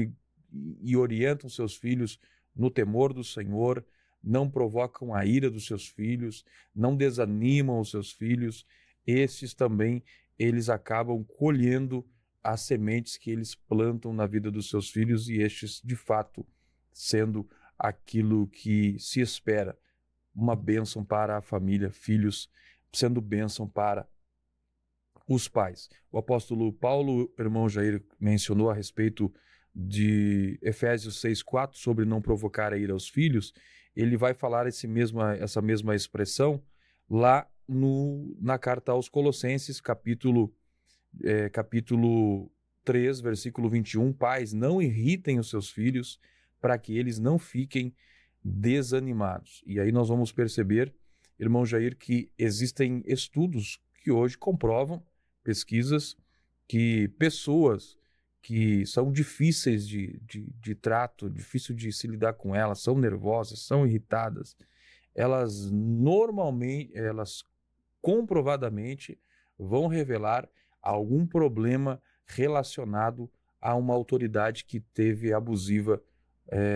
e orientam seus filhos no temor do Senhor, não provocam a ira dos seus filhos, não desanimam os seus filhos, esses também, eles acabam colhendo as sementes que eles plantam na vida dos seus filhos e estes, de fato, sendo aquilo que se espera, uma bênção para a família, filhos sendo bênção para os pais. O apóstolo Paulo, irmão Jair, mencionou a respeito de Efésios 6,4 sobre não provocar a ira aos filhos. Ele vai falar essa mesma expressão lá na carta aos Colossenses, capítulo 3, versículo 21. Pais, não irritem os seus filhos para que eles não fiquem desanimados. E aí nós vamos perceber, irmão Jair, que existem estudos que hoje comprovam, pesquisas, que pessoas que são difíceis de trato, difícil de se lidar com elas, são nervosas, são irritadas, elas comprovadamente vão revelar algum problema relacionado a uma autoridade que teve abusiva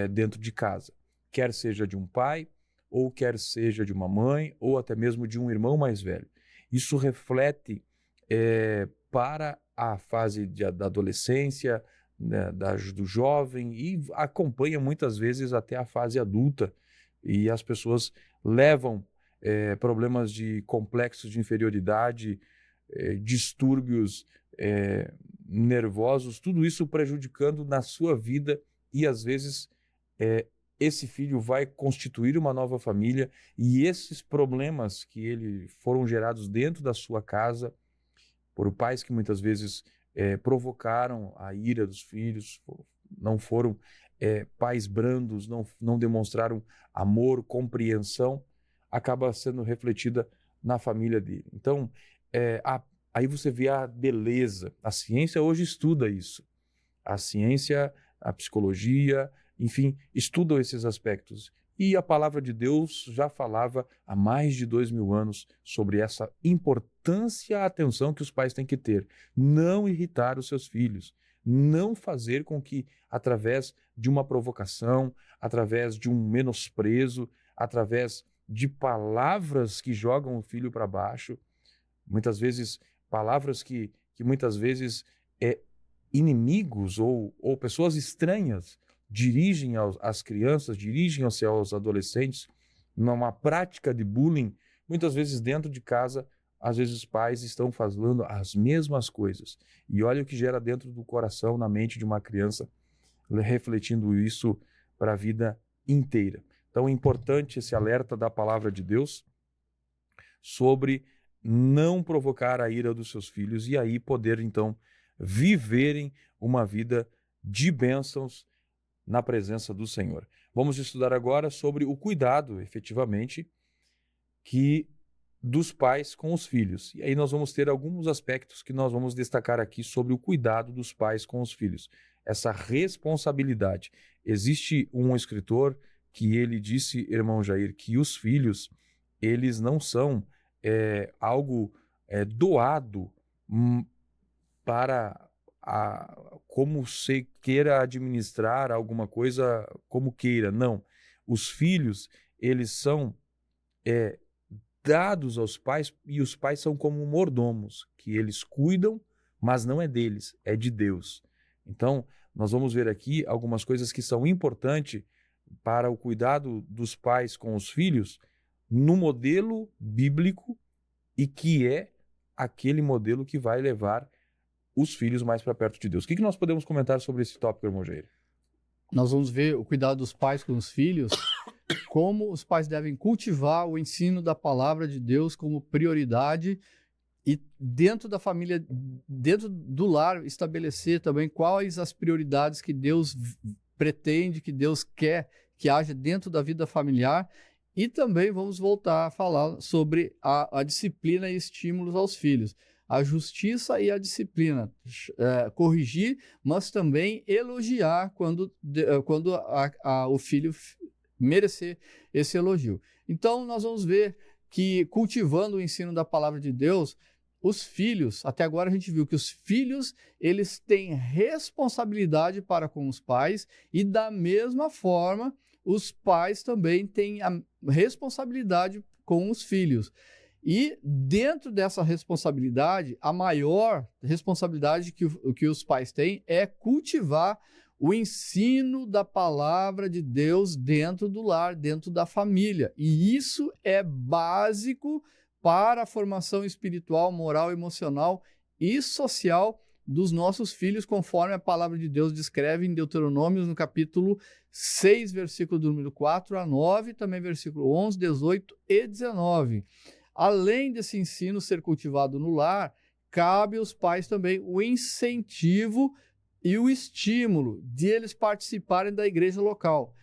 dentro de casa. Quer seja de um pai, ou quer seja de uma mãe, ou até mesmo de um irmão mais velho. Isso reflete para a fase da adolescência, né, do jovem, e acompanha muitas vezes até a fase adulta. E as pessoas levam problemas de complexos de inferioridade, distúrbios nervosos, tudo isso prejudicando na sua vida, e às vezes esse filho vai constituir uma nova família, e esses problemas que foram gerados dentro da sua casa por pais que muitas vezes provocaram a ira dos filhos, não foram pais brandos, não demonstraram amor, compreensão, acaba sendo refletida na família dele. Então, aí você vê a beleza. A ciência hoje estuda isso. A ciência, a psicologia, enfim, estudam esses aspectos. E a palavra de Deus já falava há mais de 2000 anos sobre essa importância, a atenção que os pais têm que ter. Não irritar os seus filhos. Não fazer com que, através de uma provocação, através de um menosprezo, através de palavras que jogam o filho para baixo, muitas vezes palavras que muitas vezes inimigos ou pessoas estranhas dirigem às crianças, dirigem aos adolescentes, numa prática de bullying, muitas vezes dentro de casa, às vezes os pais estão fazendo as mesmas coisas. E olha o que gera dentro do coração, na mente de uma criança, refletindo isso para a vida inteira. Então é importante esse alerta da palavra de Deus sobre não provocar a ira dos seus filhos e aí poder então viverem uma vida de bênçãos na presença do Senhor. Vamos estudar agora sobre o cuidado, efetivamente, dos pais com os filhos. E aí nós vamos ter alguns aspectos que nós vamos destacar aqui sobre o cuidado dos pais com os filhos. Essa responsabilidade. Existe um escritor que ele disse, irmão Jair, que os filhos, eles não são algo doado para como você queira administrar alguma coisa como queira. Não. Os filhos, eles são dados aos pais, e os pais são como mordomos, que eles cuidam, mas não é deles, é de Deus. Então, nós vamos ver aqui algumas coisas que são importantes para o cuidado dos pais com os filhos no modelo bíblico, e que é aquele modelo que vai levar os filhos mais para perto de Deus. O que nós podemos comentar sobre esse tópico, irmão Jair?
Nós vamos ver o cuidado dos pais com os filhos como os pais devem cultivar o ensino da palavra de Deus como prioridade e dentro da família, dentro do lar, estabelecer também quais as prioridades que Deus pretende, que Deus quer que haja dentro da vida familiar. E também vamos voltar a falar sobre a disciplina e estímulos aos filhos. A justiça e a disciplina. Corrigir, mas também elogiar quando o filho merecer esse elogio. Então, nós vamos ver que cultivando o ensino da palavra de Deus, os filhos, até agora a gente viu que os filhos, eles têm responsabilidade para com os pais e da mesma forma, os pais também têm a responsabilidade com os filhos. E dentro dessa responsabilidade, a maior responsabilidade que os pais têm é cultivar o ensino da palavra de Deus dentro do lar, dentro da família. E isso é básico para a formação espiritual, moral, emocional e social dos nossos filhos, conforme a palavra de Deus descreve em Deuteronômio, no capítulo 6, versículo do número 4 a 9, também versículo 11, 18 e 19. Além desse ensino ser cultivado no lar, cabe aos pais também o incentivo e o estímulo de eles participarem da igreja local,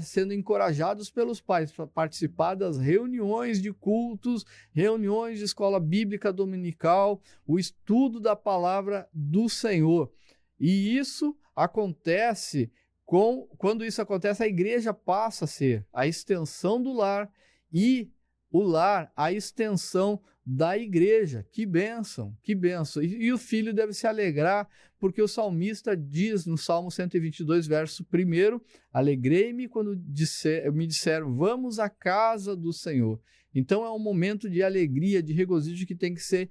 sendo encorajados pelos pais para participar das reuniões de cultos, reuniões de escola bíblica dominical, o estudo da palavra do Senhor. E isso acontece quando isso acontece, a igreja passa a ser a extensão do lar e o lar a extensão da igreja. Que bênção, que bênção. E o filho deve se alegrar, porque o salmista diz no Salmo 122, verso 1, alegrei-me quando me disseram, vamos à casa do Senhor. Então é um momento de alegria, de regozijo que tem que ser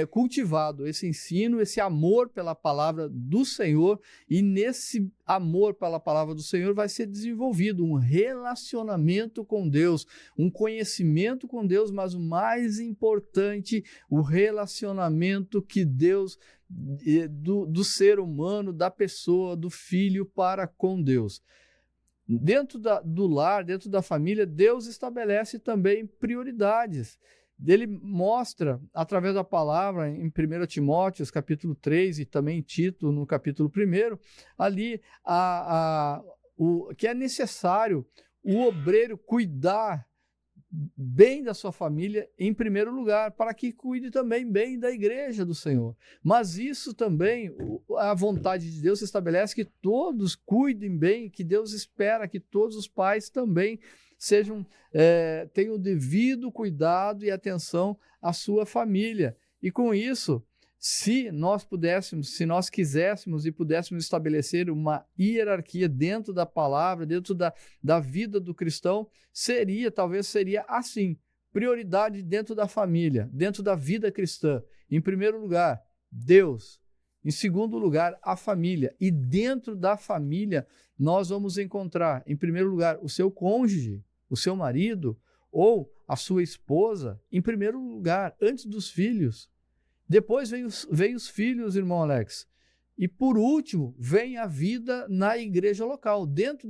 cultivado, esse ensino, esse amor pela palavra do Senhor, e nesse amor pela palavra do Senhor vai ser desenvolvido um relacionamento com Deus, um conhecimento com Deus, mas o mais importante, o relacionamento que Deus, do ser humano, da pessoa, do filho para com Deus. Dentro do lar, dentro da família, Deus estabelece também prioridades. Ele mostra, através da palavra, em 1 Timóteo, capítulo 3, e também em Tito, no capítulo 1, ali, que é necessário o obreiro cuidar bem da sua família, em primeiro lugar, para que cuide também bem da igreja do Senhor. Mas isso também, a vontade de Deus estabelece que todos cuidem bem, que Deus espera que todos os pais também tenham o devido cuidado e atenção à sua família. E com isso, se nós quiséssemos e pudéssemos estabelecer uma hierarquia dentro da palavra, dentro da vida do cristão, talvez seria assim: prioridade dentro da família, dentro da vida cristã. Em primeiro lugar, Deus. Em segundo lugar, a família. E dentro da família, nós vamos encontrar, em primeiro lugar, o seu cônjuge, o seu marido ou a sua esposa, em primeiro lugar, antes dos filhos. Depois vem os filhos, irmão Alex. E por último, vem a vida na igreja local. Dentro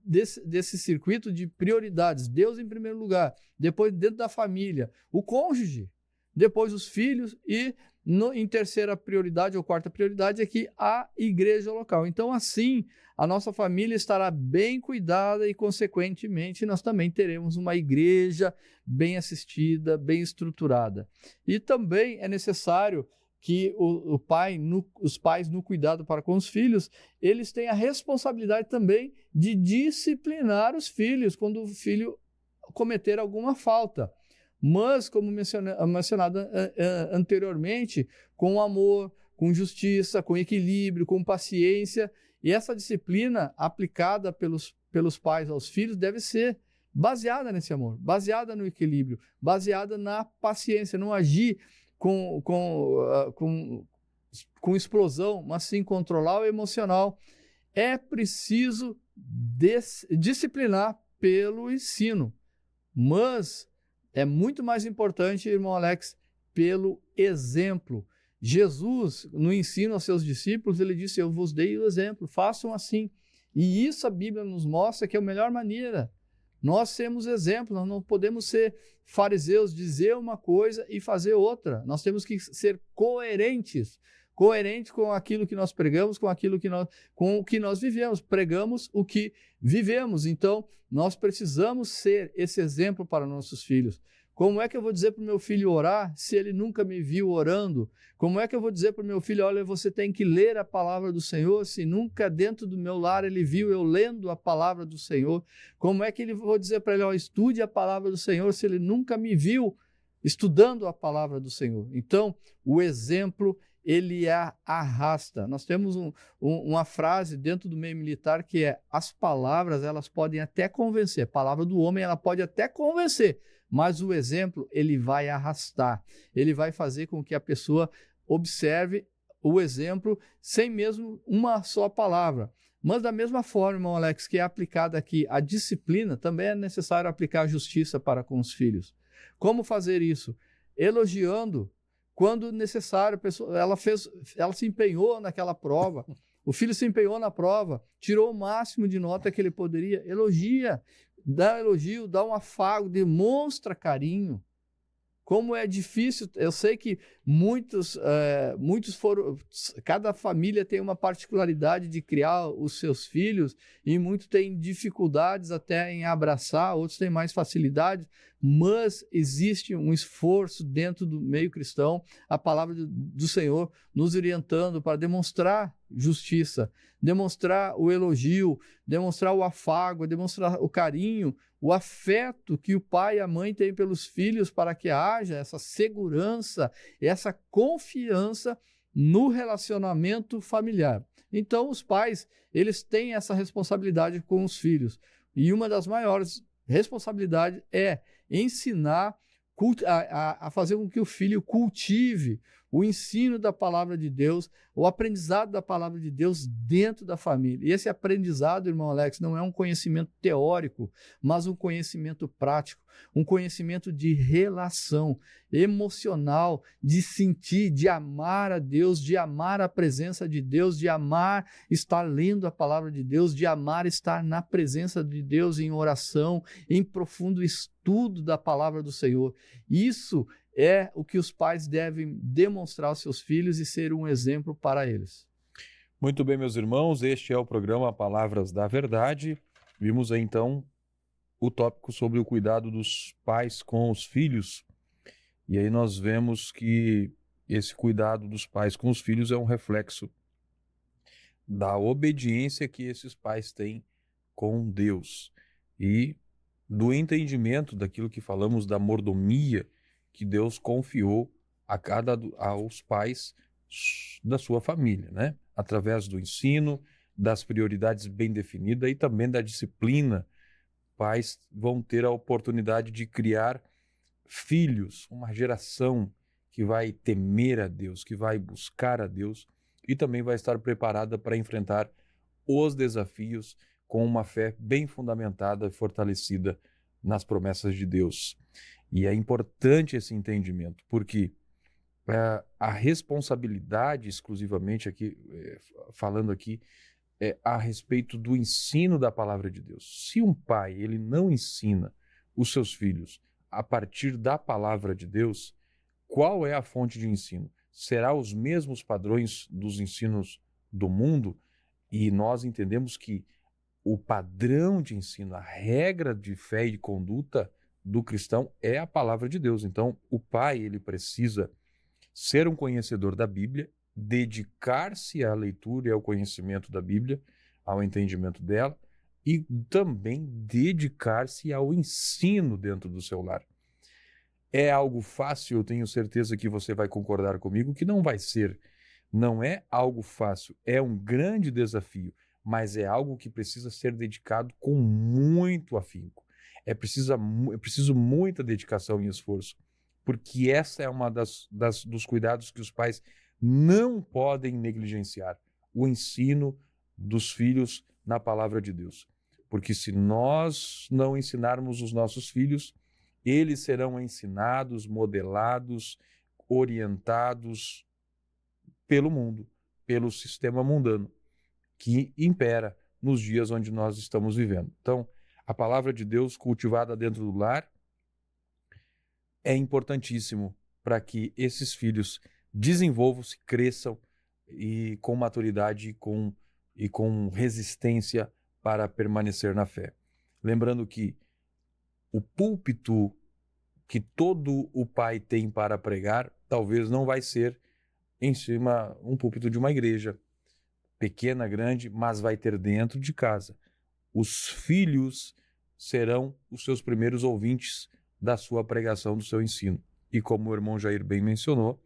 desse circuito de prioridades, Deus em primeiro lugar, depois dentro da família, o cônjuge, depois os filhos e em terceira prioridade ou quarta prioridade aqui a igreja local. Então assim, a nossa família estará bem cuidada e consequentemente nós também teremos uma igreja bem assistida, bem estruturada. E também é necessário que os pais no cuidado para com os filhos, eles têm a responsabilidade também de disciplinar os filhos quando o filho cometer alguma falta. Mas, como mencionado anteriormente, com amor, com justiça, com equilíbrio, com paciência. E essa disciplina aplicada pelos pais aos filhos deve ser baseada nesse amor, baseada no equilíbrio, baseada na paciência, não agir com explosão, mas sim controlar o emocional. É preciso disciplinar pelo ensino, mas é muito mais importante, irmão Alex, pelo exemplo. Jesus, no ensino aos seus discípulos, ele disse, eu vos dei o exemplo, façam assim. E isso a Bíblia nos mostra que é a melhor maneira. Nós temos exemplos, nós não podemos ser fariseus, dizer uma coisa e fazer outra. Nós temos que ser coerentes. Coerente com aquilo que nós pregamos, com o que nós vivemos. Pregamos o que vivemos. Então, nós precisamos ser esse exemplo para nossos filhos. Como é que eu vou dizer para o meu filho orar se ele nunca me viu orando? Como é que eu vou dizer para o meu filho, olha, você tem que ler a palavra do Senhor, se nunca dentro do meu lar ele viu eu lendo a palavra do Senhor? Como é que eu vou dizer para ele, ó, estude a palavra do Senhor, se ele nunca me viu estudando a palavra do Senhor? Então, o exemplo, ele a arrasta. Nós temos uma frase dentro do meio militar que é, as palavras, elas podem até convencer, a palavra do homem, ela pode até convencer, mas o exemplo, ele vai arrastar, ele vai fazer com que a pessoa observe o exemplo sem mesmo uma só palavra. Mas da mesma forma, irmão Alex, que é aplicada aqui a disciplina, também é necessário aplicar a justiça para com os filhos. Como fazer isso? Elogiando quando necessário. Ela se empenhou naquela prova, o filho se empenhou na prova, tirou o máximo de nota que ele poderia, elogia. Dá elogio, dá um afago, demonstra carinho. Como é difícil, eu sei que muitos foram, cada família tem uma particularidade de criar os seus filhos e muitos têm dificuldades até em abraçar, outros têm mais facilidade, mas existe um esforço dentro do meio cristão, a palavra do Senhor nos orientando para demonstrar justiça, demonstrar o elogio, demonstrar o afago, demonstrar o carinho, o afeto que o pai e a mãe têm pelos filhos para que haja essa segurança, essa confiança no relacionamento familiar. Então, os pais, eles têm essa responsabilidade com os filhos. E uma das maiores responsabilidades é ensinar a fazer com que o filho cultive o ensino da palavra de Deus, o aprendizado da palavra de Deus dentro da família. E esse aprendizado, irmão Alex, não é um conhecimento teórico, mas um conhecimento prático, um conhecimento de relação emocional, de sentir, de amar a Deus, de amar a presença de Deus, de amar estar lendo a palavra de Deus, de amar estar na presença de Deus em oração, em profundo estudo da palavra do Senhor. Isso é o que os pais devem demonstrar aos seus filhos e ser um exemplo para eles.
Muito bem, meus irmãos, este é o programa Palavras da Verdade. Vimos aí, então, o tópico sobre o cuidado dos pais com os filhos. E aí nós vemos que esse cuidado dos pais com os filhos é um reflexo da obediência que esses pais têm com Deus e do entendimento daquilo que falamos da mordomia que Deus confiou aos pais da sua família, né? Através do ensino, das prioridades bem definidas e também da disciplina. Pais vão ter a oportunidade de criar filhos, uma geração que vai temer a Deus, que vai buscar a Deus e também vai estar preparada para enfrentar os desafios com uma fé bem fundamentada e fortalecida nas promessas de Deus. E é importante esse entendimento, porque a responsabilidade, exclusivamente aqui, falando aqui, é a respeito do ensino da palavra de Deus. Se um pai ele não ensina os seus filhos a partir da palavra de Deus, qual é a fonte de ensino? Será os mesmos padrões dos ensinos do mundo? E nós entendemos que o padrão de ensino, a regra de fé e de conduta do cristão é a palavra de Deus. Então, o pai ele precisa ser um conhecedor da Bíblia, dedicar-se à leitura e ao conhecimento da Bíblia, ao entendimento dela, e também dedicar-se ao ensino dentro do seu lar. É algo fácil, eu tenho certeza que você vai concordar comigo, que não vai ser. Não é algo fácil, é um grande desafio, mas é algo que precisa ser dedicado com muito afinco. É preciso muita dedicação e esforço, porque essa é uma dos cuidados que os pais não podem negligenciar, o ensino dos filhos na palavra de Deus. Porque se nós não ensinarmos os nossos filhos, eles serão ensinados, modelados, orientados pelo mundo, pelo sistema mundano que impera nos dias onde nós estamos vivendo. Então, a palavra de Deus cultivada dentro do lar é importantíssimo para que esses filhos desenvolvam-se, cresçam e com maturidade e com resistência para permanecer na fé. Lembrando que o púlpito que todo o pai tem para pregar, talvez não vai ser em cima um púlpito de uma igreja, pequena, grande, mas vai ter dentro de casa. Os filhos serão os seus primeiros ouvintes da sua pregação, do seu ensino. E como o irmão Jair bem mencionou,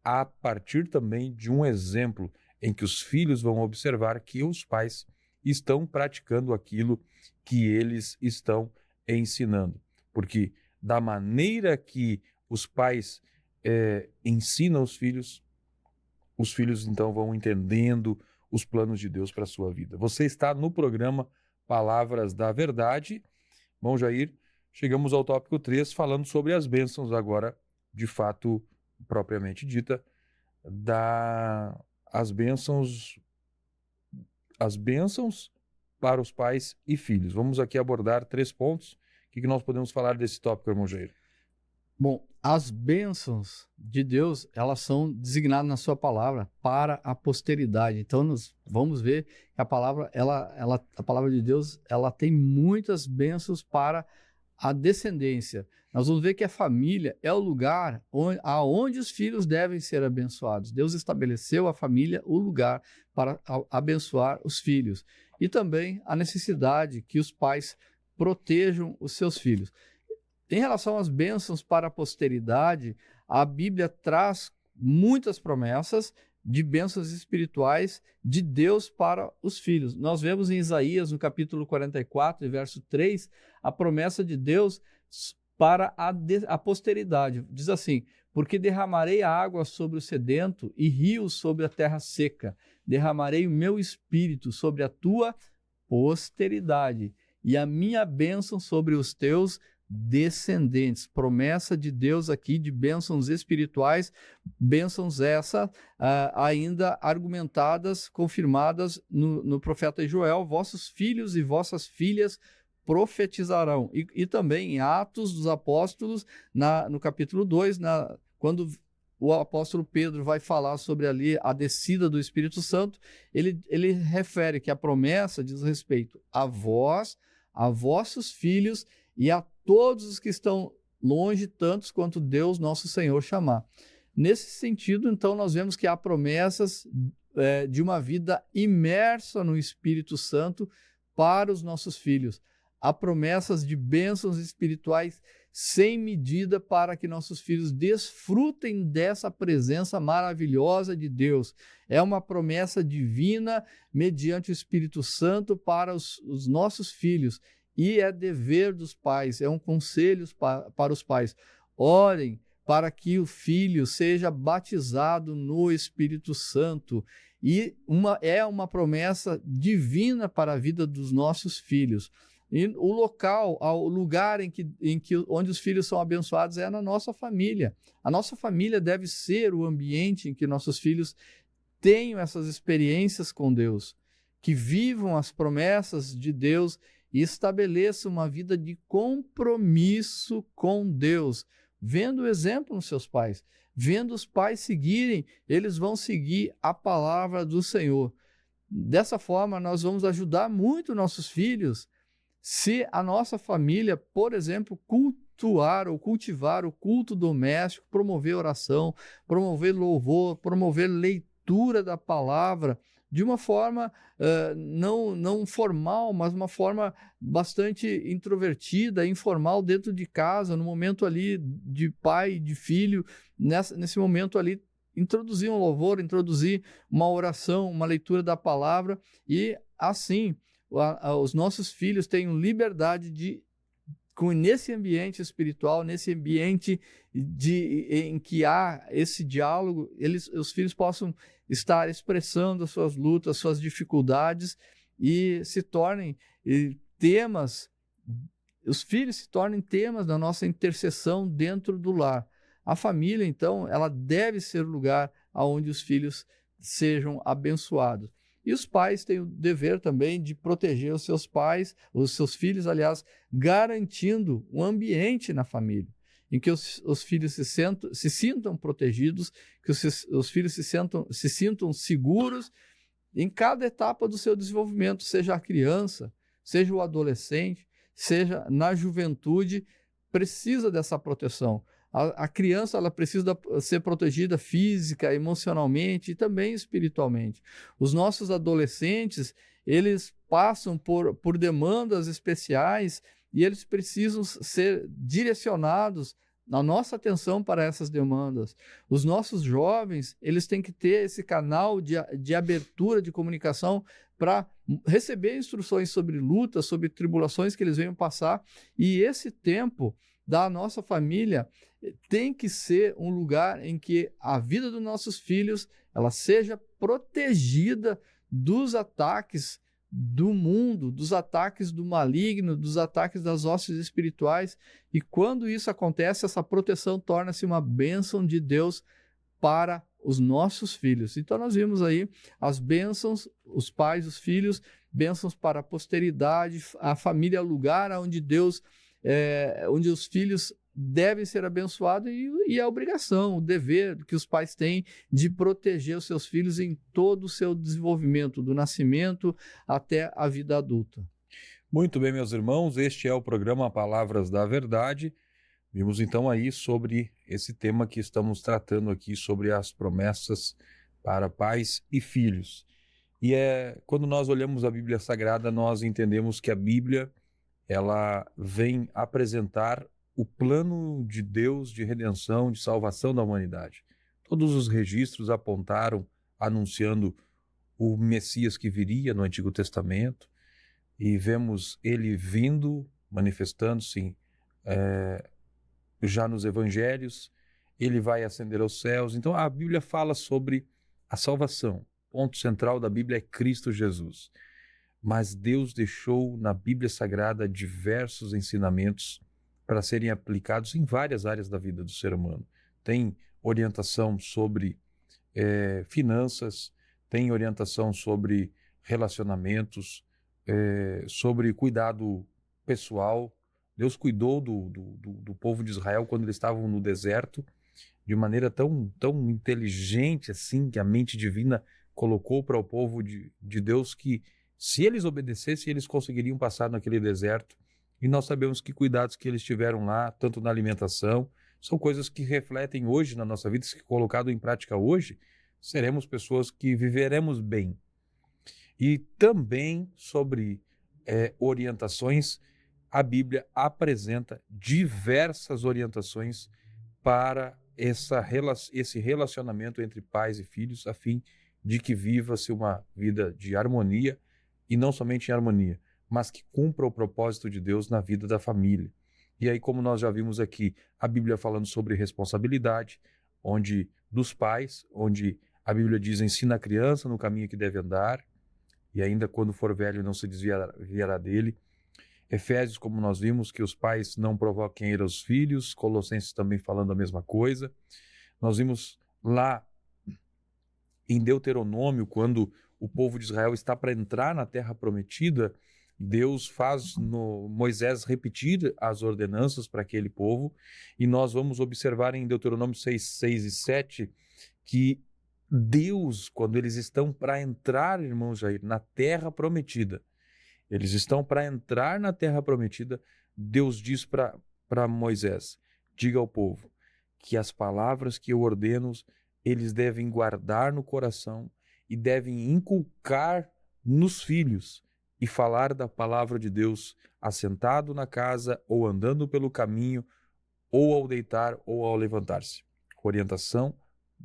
a partir também de um exemplo em que os filhos vão observar que os pais estão praticando aquilo que eles estão ensinando. Porque da maneira que os pais ensinam os filhos então vão entendendo os planos de Deus para a sua vida. Você está no programa Palavras da Verdade. Bom, Jair, chegamos ao tópico 3, falando sobre as bênçãos agora, de fato, propriamente dita, as bênçãos para os pais e filhos. Vamos aqui abordar 3 pontos. O que nós podemos falar desse tópico, irmão Jair?
Bom, as bênçãos de Deus, elas são designadas na sua palavra para a posteridade. Então, nós vamos ver que a palavra, a palavra de Deus, ela tem muitas bênçãos para a descendência. Nós vamos ver que a família é o lugar aonde os filhos devem ser abençoados. Deus estabeleceu a família, o lugar para abençoar os filhos. E também a necessidade que os pais protejam os seus filhos. Em relação às bênçãos para a posteridade, a Bíblia traz muitas promessas de bênçãos espirituais de Deus para os filhos. Nós vemos em Isaías, no capítulo 44, verso 3, a promessa de Deus para a posteridade. Diz assim: porque derramarei água sobre o sedento e rios sobre a terra seca. Derramarei o meu espírito sobre a tua posteridade e a minha bênção sobre os teus descendentes. Promessa de Deus aqui de bênçãos espirituais, bênçãos essas ainda argumentadas, confirmadas no profeta Joel: vossos filhos e vossas filhas profetizarão. E também em Atos dos Apóstolos, no capítulo 2, quando o apóstolo Pedro vai falar sobre ali a descida do Espírito Santo, ele refere que a promessa diz respeito a vós, a vossos filhos e a todos os que estão longe, tantos quanto Deus nosso Senhor chamar. Nesse sentido, então, nós vemos que há promessas de uma vida imersa no Espírito Santo para os nossos filhos. Há promessas de bênçãos espirituais sem medida para que nossos filhos desfrutem dessa presença maravilhosa de Deus. É uma promessa divina mediante o Espírito Santo para os nossos filhos. E é dever dos pais, é um conselho para os pais. Orem para que o filho seja batizado no Espírito Santo. E é uma promessa divina para a vida dos nossos filhos. E o lugar onde os filhos são abençoados é na nossa família. A nossa família deve ser o ambiente em que nossos filhos tenham essas experiências com Deus, que vivam as promessas de Deus e estabeleçam uma vida de compromisso com Deus, vendo o exemplo nos seus pais. Vendo os pais seguirem, eles vão seguir a palavra do Senhor. Dessa forma, nós vamos ajudar muito nossos filhos se a nossa família, por exemplo, cultuar ou cultivar o culto doméstico, promover oração, promover louvor, promover leitura da palavra, de uma forma não formal, mas uma forma bastante introvertida, informal dentro de casa, no momento ali de pai e de filho, nesse momento ali, introduzir um louvor, introduzir uma oração, uma leitura da palavra, e assim os nossos filhos tenham liberdade nesse ambiente espiritual, nesse ambiente em que há esse diálogo, os filhos possam estar expressando as suas lutas, as suas dificuldades e se tornem temas, os filhos se tornem temas da nossa intercessão dentro do lar. A família, então, ela deve ser o lugar onde os filhos sejam abençoados. E os pais têm o dever também de proteger os seus filhos, aliás, garantindo um ambiente na família em que os filhos se sintam protegidos, que os filhos se sintam seguros em cada etapa do seu desenvolvimento, seja a criança, seja o adolescente, seja na juventude, precisa dessa proteção. A criança ela precisa ser protegida física, emocionalmente e também espiritualmente. Os nossos adolescentes, eles passam por demandas especiais e eles precisam ser direcionados na nossa atenção para essas demandas. Os nossos jovens, eles têm que ter esse canal de abertura de comunicação para receber instruções sobre lutas, sobre tribulações que eles venham passar. E esse tempo da nossa família tem que ser um lugar em que a vida dos nossos filhos ela seja protegida dos ataques do mundo, dos ataques do maligno, dos ataques das hostes espirituais. E quando isso acontece, essa proteção torna-se uma bênção de Deus para os nossos filhos. Então nós vimos aí as bênçãos, os pais, os filhos, bênçãos para a posteridade, a família, lugar onde Deus, onde os filhos devem ser abençoados e a obrigação, o dever que os pais têm de proteger os seus filhos em todo o seu desenvolvimento, do nascimento até a vida adulta.
Muito bem, meus irmãos, este é o programa Palavras da Verdade. Vimos então aí sobre esse tema que estamos tratando aqui, sobre as promessas para pais e filhos. E quando nós olhamos a Bíblia Sagrada, nós entendemos que a Bíblia ela vem apresentar o plano de Deus de redenção, de salvação da humanidade. Todos os registros apontaram, anunciando o Messias que viria no Antigo Testamento, e vemos ele vindo, manifestando-se já nos evangelhos, ele vai ascender aos céus. Então a Bíblia fala sobre a salvação. O ponto central da Bíblia é Cristo Jesus. Mas Deus deixou na Bíblia Sagrada diversos ensinamentos para serem aplicados em várias áreas da vida do ser humano. Tem orientação sobre finanças, tem orientação sobre relacionamentos, sobre cuidado pessoal. Deus cuidou do povo de Israel quando eles estavam no deserto, de maneira tão inteligente assim, que a mente divina colocou para o povo de Deus que, se eles obedecessem, eles conseguiriam passar naquele deserto. E nós sabemos que cuidados que eles tiveram lá, tanto na alimentação, são coisas que refletem hoje na nossa vida. Se colocado em prática hoje, seremos pessoas que viveremos bem. E também sobre orientações, a Bíblia apresenta diversas orientações para esse relacionamento entre pais e filhos, a fim de que viva-se uma vida de harmonia, e não somente em harmonia, mas que cumpra o propósito de Deus na vida da família. E aí, como nós já vimos aqui, a Bíblia falando sobre responsabilidade, dos pais, onde a Bíblia diz: ensina a criança no caminho que deve andar, e ainda quando for velho não se desviará dele. Efésios, como nós vimos, que os pais não provoquem ira aos filhos. Colossenses também falando a mesma coisa. Nós vimos lá em Deuteronômio, quando o povo de Israel está para entrar na terra prometida, Deus faz Moisés repetir as ordenanças para aquele povo, e nós vamos observar em Deuteronômio 6 e 7 que Deus, quando eles estão para entrar, irmãos Jair, na terra prometida, eles estão para entrar na terra prometida, Deus diz para Moisés: diga ao povo que as palavras que eu ordeno, eles devem guardar no coração e devem inculcar nos filhos, e falar da palavra de Deus assentado na casa, ou andando pelo caminho, ou ao deitar, ou ao levantar-se. Orientação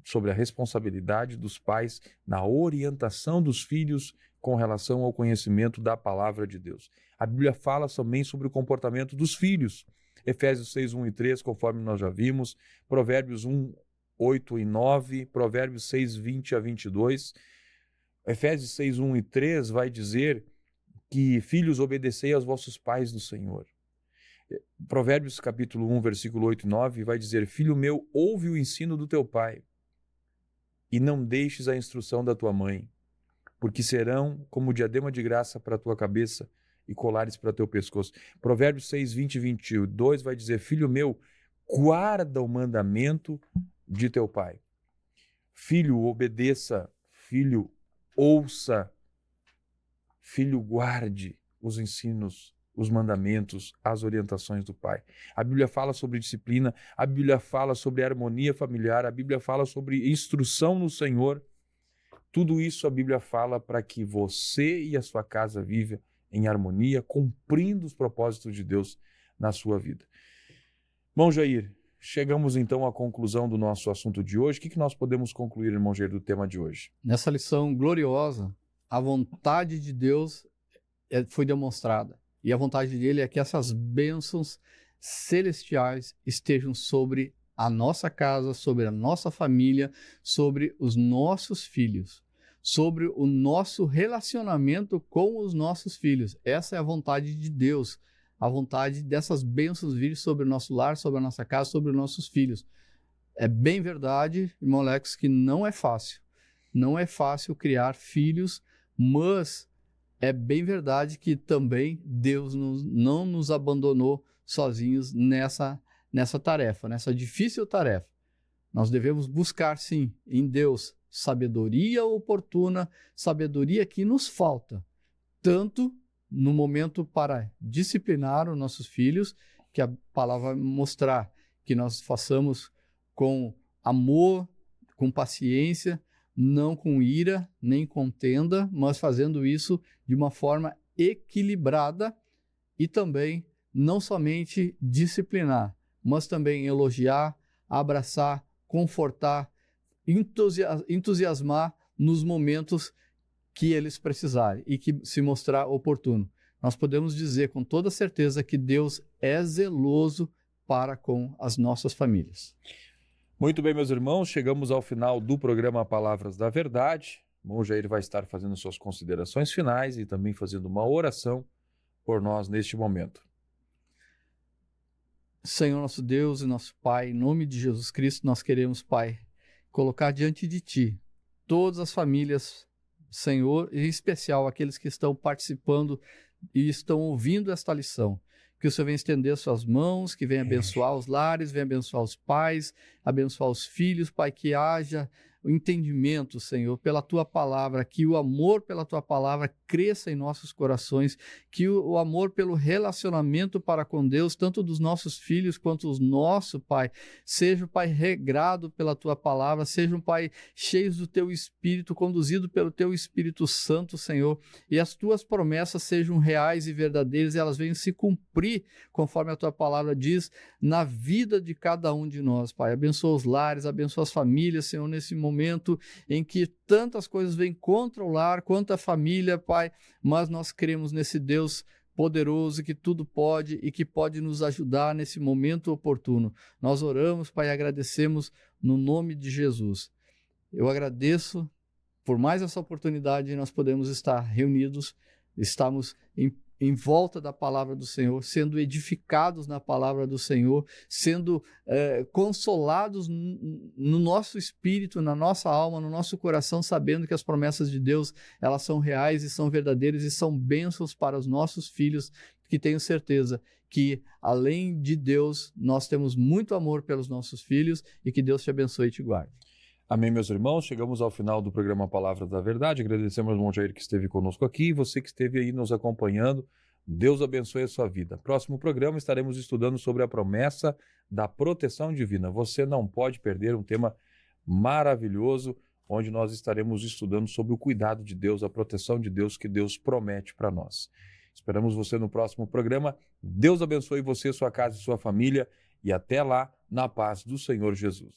sobre a responsabilidade dos pais na orientação dos filhos com relação ao conhecimento da palavra de Deus. A Bíblia fala também sobre o comportamento dos filhos. Efésios 6, 1 e 3, conforme nós já vimos, Provérbios 1, 8 e 9, Provérbios 6, 20 a 22. Efésios 6, 1 e 3 vai dizer que: filhos, obedecei aos vossos pais no Senhor. Provérbios capítulo 1, versículo 8 e 9 vai dizer: filho meu, ouve o ensino do teu pai, e não deixes a instrução da tua mãe, porque serão como diadema de graça para a tua cabeça e colares para teu pescoço. Provérbios 6, 20 e 22 vai dizer: filho meu, guarda o mandamento de teu pai. Filho, obedeça. Filho, ouça. Filho, guarde os ensinos, os mandamentos, as orientações do pai. A Bíblia fala sobre disciplina, a Bíblia fala sobre harmonia familiar, a Bíblia fala sobre instrução no Senhor. Tudo isso a Bíblia fala para que você e a sua casa vivam em harmonia, cumprindo os propósitos de Deus na sua vida. Irmão Jair, chegamos então à conclusão do nosso assunto de hoje. O que nós podemos concluir, irmão Jair, do tema de hoje?
Nessa lição gloriosa, a vontade de Deus foi demonstrada. E a vontade dele é que essas bênçãos celestiais estejam sobre a nossa casa, sobre a nossa família, sobre os nossos filhos, sobre o nosso relacionamento com os nossos filhos. Essa é a vontade de Deus, a vontade dessas bênçãos vir sobre o nosso lar, sobre a nossa casa, sobre os nossos filhos. É bem verdade, irmão Alex, que não é fácil. Não é fácil criar filhos, mas é bem verdade que também Deus não nos abandonou sozinhos nessa tarefa, nessa difícil tarefa. Nós devemos buscar, sim, em Deus, sabedoria oportuna, sabedoria que nos falta, tanto no momento para disciplinar os nossos filhos, que a palavra vai mostrar que nós façamos com amor, com paciência, não com ira, nem contenda, mas fazendo isso de uma forma equilibrada e também não somente disciplinar, mas também elogiar, abraçar, confortar, entusiasmar nos momentos que eles precisarem e que se mostrar oportuno. Nós podemos dizer com toda certeza que Deus é zeloso para com as nossas famílias.
Muito bem, meus irmãos, chegamos ao final do programa Palavras da Verdade. O irmão Jair vai estar fazendo suas considerações finais e também fazendo uma oração por nós neste momento.
Senhor nosso Deus e nosso Pai, em nome de Jesus Cristo, nós queremos, Pai, colocar diante de Ti todas as famílias, Senhor, em especial aqueles que estão participando e estão ouvindo esta lição. Que o Senhor venha estender suas mãos, que venha abençoar os lares, venha abençoar os pais, abençoar os filhos, Pai, que haja o entendimento, Senhor, pela Tua palavra, que o amor pela Tua palavra cresça em nossos corações, que o amor pelo relacionamento para com Deus, tanto dos nossos filhos quanto os nossos, Pai, seja, Pai, regrado pela Tua palavra, seja, Pai, cheios do Teu Espírito, conduzido pelo Teu Espírito Santo, Senhor, e as Tuas promessas sejam reais e verdadeiras, e elas venham se cumprir, conforme a Tua palavra diz, na vida de cada um de nós, Pai. Abençoa os lares, abençoa as famílias, Senhor, nesse momento em que tantas coisas vêm contra o lar, quanto a família, Pai, mas nós cremos nesse Deus poderoso que tudo pode e que pode nos ajudar nesse momento oportuno. Nós oramos, Pai, e agradecemos no nome de Jesus. Eu agradeço por mais essa oportunidade de nós podemos estar reunidos, estamos em volta da palavra do Senhor, sendo edificados na palavra do Senhor, sendo consolados no nosso espírito, na nossa alma, no nosso coração, sabendo que as promessas de Deus, elas são reais e são verdadeiras e são bênçãos para os nossos filhos, que tenho certeza que, além de Deus, nós temos muito amor pelos nossos filhos e que Deus te abençoe e te guarde.
Amém, meus irmãos. Chegamos ao final do programa Palavras da Verdade. Agradecemos ao irmão Jair que esteve conosco aqui e você que esteve aí nos acompanhando. Deus abençoe a sua vida. Próximo programa estaremos estudando sobre a promessa da proteção divina. Você não pode perder um tema maravilhoso, onde nós estaremos estudando sobre o cuidado de Deus, a proteção de Deus que Deus promete para nós. Esperamos você no próximo programa. Deus abençoe você, sua casa e sua família e até lá, na paz do Senhor Jesus.